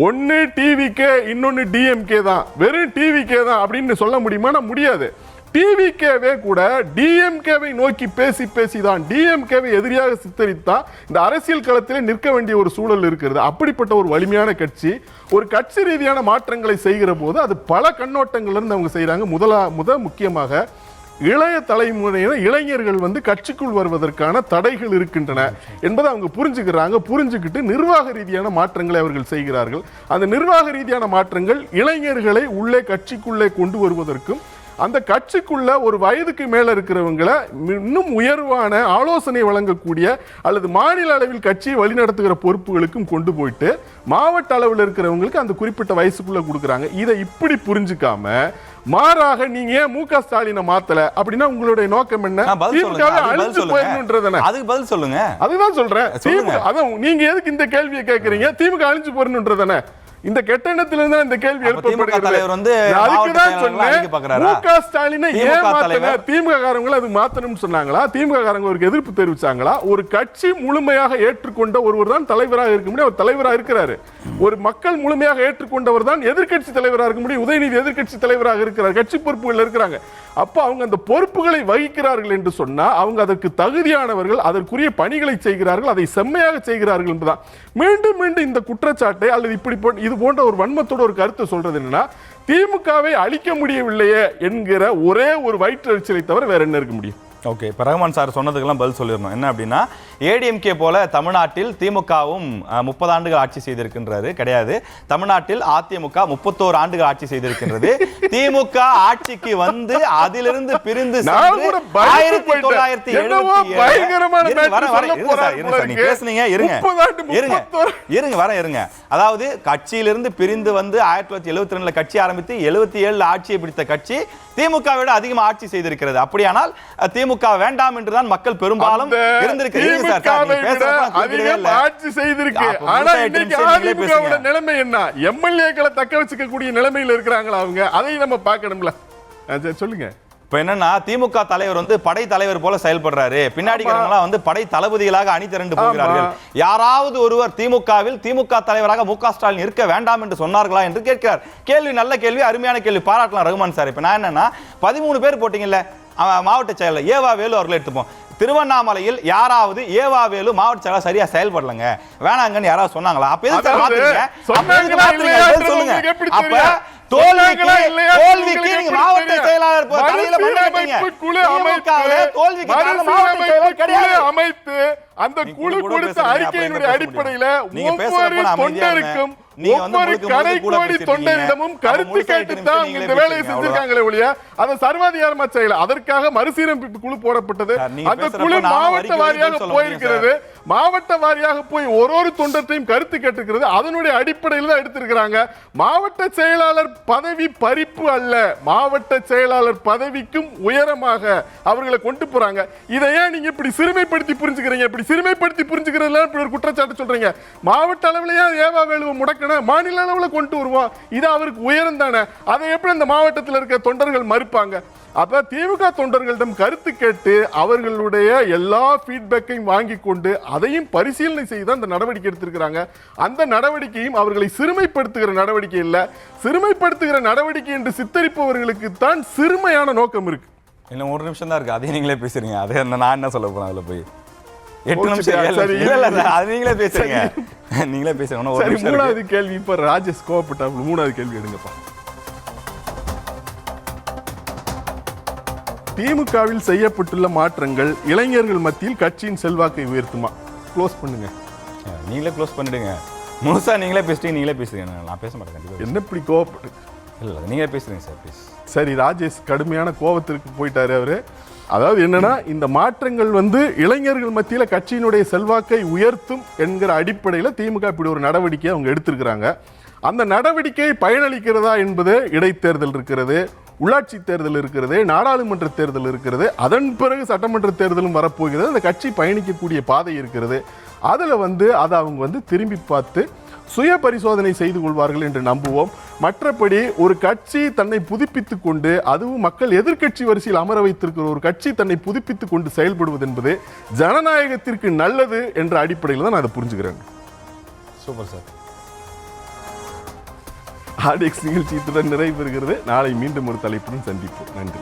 ஒன்னு டிவிகே இன்னொன்னு டிஎம்கே தான், வெறும் டிவிகே தான் அப்படின்னு சொல்ல முடியுமா? முடியாது. டிவிகேவே கூட டிஎம்கேவை நோக்கி பேசி பேசிதான் டிஎம்கேவை எதிரியாக சித்தரித்தான் இந்த அரசியல் களத்திலே நிற்க வேண்டிய ஒரு சூழல் இருக்கிறது. அப்படிப்பட்ட ஒரு வலிமையான கட்சி ஒரு கட்சி ரீதியான மாற்றங்களை செய்கிற போது அது பல கண்ணோட்டங்கள்ல இருந்து அவங்க செய்யறாங்க. முக்கியமாக இளைய தலைமுறையினர் இளைஞர்கள் கட்சிக்குள் வருவதற்கான தடைகள் இருக்கின்றன என்பதை அவங்க புரிஞ்சுக்கிட்டு நிர்வாக ரீதியான மாற்றங்களை அவர்கள் செய்கிறார்கள். அந்த நிர்வாக ரீதியான மாற்றங்கள் இளைஞர்களை உள்ளே கட்சிக்குள்ளே கொண்டு வருவதற்கும் அந்த கட்சிக்குள்ள ஒரு வயதுக்கு மேல இருக்கிறவங்களை இன்னும் உயர்வான ஆலோசனை வழங்கக்கூடிய அல்லது மாநில அளவில் கட்சியை வழிநடத்துகிற பொறுப்புகளுக்கும் கொண்டு போயிட்டு மாவட்ட அளவில் இருக்கிறவங்களுக்கு அந்த குறிப்பிட்ட வயசுக்குள்ள கொடுக்குறாங்க. இதை இப்படி புரிஞ்சுக்காம மாறாக நீங்க ஏன் மு.க. ஸ்டாலினை மாத்தல அப்படின்னா உங்களுடைய நோக்கம் என்ன? அழிஞ்சு போயிடணும்ன்றதானே? அதுக்கு பதில் சொல்லுங்க. அதுதான் சொல்றேன். அதான் நீங்க எதுக்கு இந்த கேள்வியை கேட்கறீங்க? திமுக அழிஞ்சு போயிடணும்ன்றதானே? இந்த கெட்ட எண்ணத்திலிருந்து தான் இந்த கேள்வி எழுப்பப்படுகிறது. அதுக்குதான் சொன்னேன், மு.க. ஸ்டாலினை ஏன் மாத்தல? திமுக காரங்களை அது மாத்தணும்னு சொன்னாங்களா? திமுக காரங்க ஒரு எதிர்ப்பு தெரிவிச்சாங்களா? ஒரு கட்சி முழுமையாக ஏற்றுக்கொண்ட ஒருவர் தான் தலைவராக இருக்க முடியும். அவர் தலைவராக இருக்கிறாரு. ஒரு மக்கள் முழுமையாக ஏற்றுக்கொண்டவர் தான் எதிர்க்கட்சி தலைவராக இருக்க முடியும். உதயநிதி எதிர்க்கட்சி தலைவராக இருக்கிறார், கட்சி பொறுப்புகள் இருக்கிறாங்க. அப்ப அவங்க அந்த பொறுப்புகளை வகிக்கிறார்கள் என்று சொன்னா அவங்க அதற்கு தகுதியானவர்கள், அதற்குரிய பணிகளை செய்கிறார்கள், அதை செம்மையாக செய்கிறார்கள் என்றுதான். மீண்டும் மீண்டும் இந்த குற்றச்சாட்டை அல்லது இப்படி இது போன்ற ஒரு வன்மத்தோட ஒரு கருத்தை சொல்றது என்னன்னா, திமுகவை அழிக்க முடியவில்லையே என்கிற ஒரே ஒரு வயிற்றெரிச்சலை தவிர வேற என்ன இருக்க முடியும்? ஓகே, இப்போ ரஹ்மான் சார் சொன்னதுக்கெல்லாம் பதில் சொல்லிடணும். என்ன அப்படின்னா, ஏடிஎம்கே போல தமிழ்நாட்டில் திமுகவும் 30 ஆண்டுகள் ஆட்சி செய்திருக்கின்றது கிடையாது. தமிழ்நாட்டில் அதிமுக 31 ஆண்டுகள் ஆட்சி செய்திருக்கின்றது. திமுக ஆட்சிக்கு அதிலிருந்து பிரிந்து அதாவது கட்சியிலிருந்து பிரிந்து 1972 கட்சி ஆரம்பித்து 77 ஆட்சியை பிடித்த கட்சி திமுக விட அதிகமாக ஆட்சி செய்திருக்கிறது. அப்படியானால் திமுக வேண்டாம் என்றுதான் மக்கள் பெரும்பாலும் இருந்திருக்கிறது. நிலைமை என்ன? எம்எல்ஏக்களை தக்க வச்சுக்கக்கூடிய நிலைமையில் இருக்கிறாங்களா அவங்க? அதை நம்ம பார்க்கணும்ல. சொல்லுங்க. இப்ப என்னன்னா, திமுக தலைவர் படை தலைவர் போல செயல்படுறாரு, பின்னாடி படை தளபதிகளாக அணி திரண்டு போகிறார்கள். யாராவது ஒருவர் திமுக தலைவராக மு.க. ஸ்டாலின் இருக்க வேண்டாம் என்று சொன்னார்களா என்று கேட்கிறார். கேள்வி நல்ல கேள்வி, அருமையான கேள்வி, பாராட்டலாம் ரகுமான் சார். இப்ப நான் என்னன்னா, 13 பேர் போட்டீங்கல்ல மாவட்ட செயலர் ஏவா வேலு அவர்களை எடுத்துப்போம். திருவண்ணாமலையில் யாராவது ஏவா வேலு மாவட்ட செயலர் சரியா செயல்படலங்க வேணாங்கன்னு யாராவது சொன்னாங்களா? அப்ப எதுக்கு சொல்லுங்க. அப்ப தோல்விக்கு நீங்க மாவட்ட செயலாளர் தலையில அமைத்து அந்த குழு கொடுத்த அறிக்கையினுடைய அடிப்படையில ஒவ்வொரு தொண்டருக்கும் ஒவ்வொரு கடைக்கோடி தொண்டரிடமும் கருத்து கேட்டுத்தான் இந்த வேலையை செஞ்சிருக்காங்களே ஒழிய அதை சர்வாதிகாரமா செய்யல. அதற்காக மறுசீரமைப்பு குழு போடப்பட்டது. அந்த குழு மாவட்ட வாரியாக போயிருக்கிறது. மாவட்ட வாரியாக போய் ஒரு தொண்டத்தையும் கருத்து கேட்டிருக்கிறது. அதனுடைய அடிப்படையில் தான் எடுத்திருக்கிறாங்க. மாவட்ட செயலாளர் பதவி பறிப்பு அல்ல, மாவட்ட செயலாளர் பதவிக்கும் உயரமாக அவர்களை கொண்டு போறாங்க. இதை ஏன் நீங்க இப்படி சிறுமைப்படுத்தி புரிஞ்சுக்கிறீங்க? இப்படி சிறுமைப்படுத்தி புரிஞ்சுக்கிறதுல இப்படி ஒரு குற்றச்சாட்டு சொல்றீங்க. மாவட்ட அளவிலேயே ஏவா வேலுவை முடக்கணும், மாநில அளவில் கொண்டு வருவோம், இது அவருக்கு உயரம் தானே. அதை எப்படி அந்த மாவட்டத்தில் இருக்க தொண்டர்கள் மறுப்பாங்க? அப்ப திமுக தொண்டர்களிடம் கருத்து கேட்டு அவர்களுடைய எல்லா ஃபீட்பேக்கையும் வாங்கி கொண்டு அதையும் பரிசீலனை செய்து அந்த நடவடிக்கை எடுத்திருக்கிறாங்க. அந்த நடவடிக்கையும் அவர்களை சிறுமைப்படுத்துகிற நடவடிக்கை இல்ல, சிறுமைப்படுத்துகிற நடவடிக்கை என்று சித்தரிப்பவர்களுக்கு தான் சிறுமையான நோக்கம் இருக்கு. இன்னும் 1 நிமிஷம் தான் இருக்கு, அதே நீங்களே பேசுறீங்க. அதே நான் என்ன சொல்ல போறேன் அதுல போய் 8 நிமிஷம் அது நீங்களே பேசுறீங்க. நீங்களே பேசுறீங்க. மூணாவது கேள்வி, இப்ப ராஜேஷ் கோவப்பட்டா மூணாவது கேள்வி எடுங்கப்பா. திமுகவில் செய்யப்பட்டுள்ள மாற்றங்கள் இளைஞர்கள் மத்தியில் கட்சியின் செல்வாக்கை உயர்த்துமா? க்ளோஸ் பண்ணுங்க. நீங்களே க்ளோஸ் பண்ணிடுங்க. முழுசா நீங்களே பேசிட்டீங்க, நீங்களே பேசுறீங்க, நான் பேச மாட்டேன். என்ன இப்படி கோவப்பட்டு? இல்லை நீங்களே பேசுறீங்க சார், ப்ளீஸ். சரி, ராஜேஷ் கடுமையான கோபத்திற்கு போயிட்டாரு அவரு. அதாவது என்னன்னா, இந்த மாற்றங்கள் இளைஞர்கள் மத்தியில் கட்சியினுடைய செல்வாக்கை உயர்த்தும் என்கிற அடிப்படையில் திமுக இப்படி ஒரு நடவடிக்கையை அவங்க எடுத்திருக்கிறாங்க. அந்த நடவடிக்கை பயனளிக்கிறதா என்பது இடைத்தேர்தல் இருக்கிறது, உள்ளாட்சி தேர்தல் இருக்கிறது, நாடாளுமன்ற தேர்தல் இருக்கிறது, அதன் பிறகு சட்டமன்ற தேர்தலும் வரப்போகிறது. அந்த கட்சி பயணிக்கக்கூடிய பாதை இருக்கிறது. அதில் அதை அவங்க திரும்பி பார்த்து சுய பரிசோதனை செய்து கொள்வார்கள் என்று நம்புவோம். மற்றபடி ஒரு கட்சி தன்னை புதுப்பித்துக் கொண்டு, அதுவும் மக்கள் எதிர்க்கட்சி வரிசையில் அமர வைத்திருக்கிற ஒரு கட்சி தன்னை புதுப்பித்துக் கொண்டு செயல்படுவது என்பது ஜனநாயகத்திற்கு நல்லது என்ற அடிப்படையில் தான் நான் அதை புரிஞ்சுக்கிறேன். Super sir. ஆர்டிஎக்ஸ் நிகழ்ச்சி இத்துடன் நிறைவு பெறுகிறது. நாளை மீண்டும் ஒரு தலைப்புடன் சந்திப்போம். நன்றி.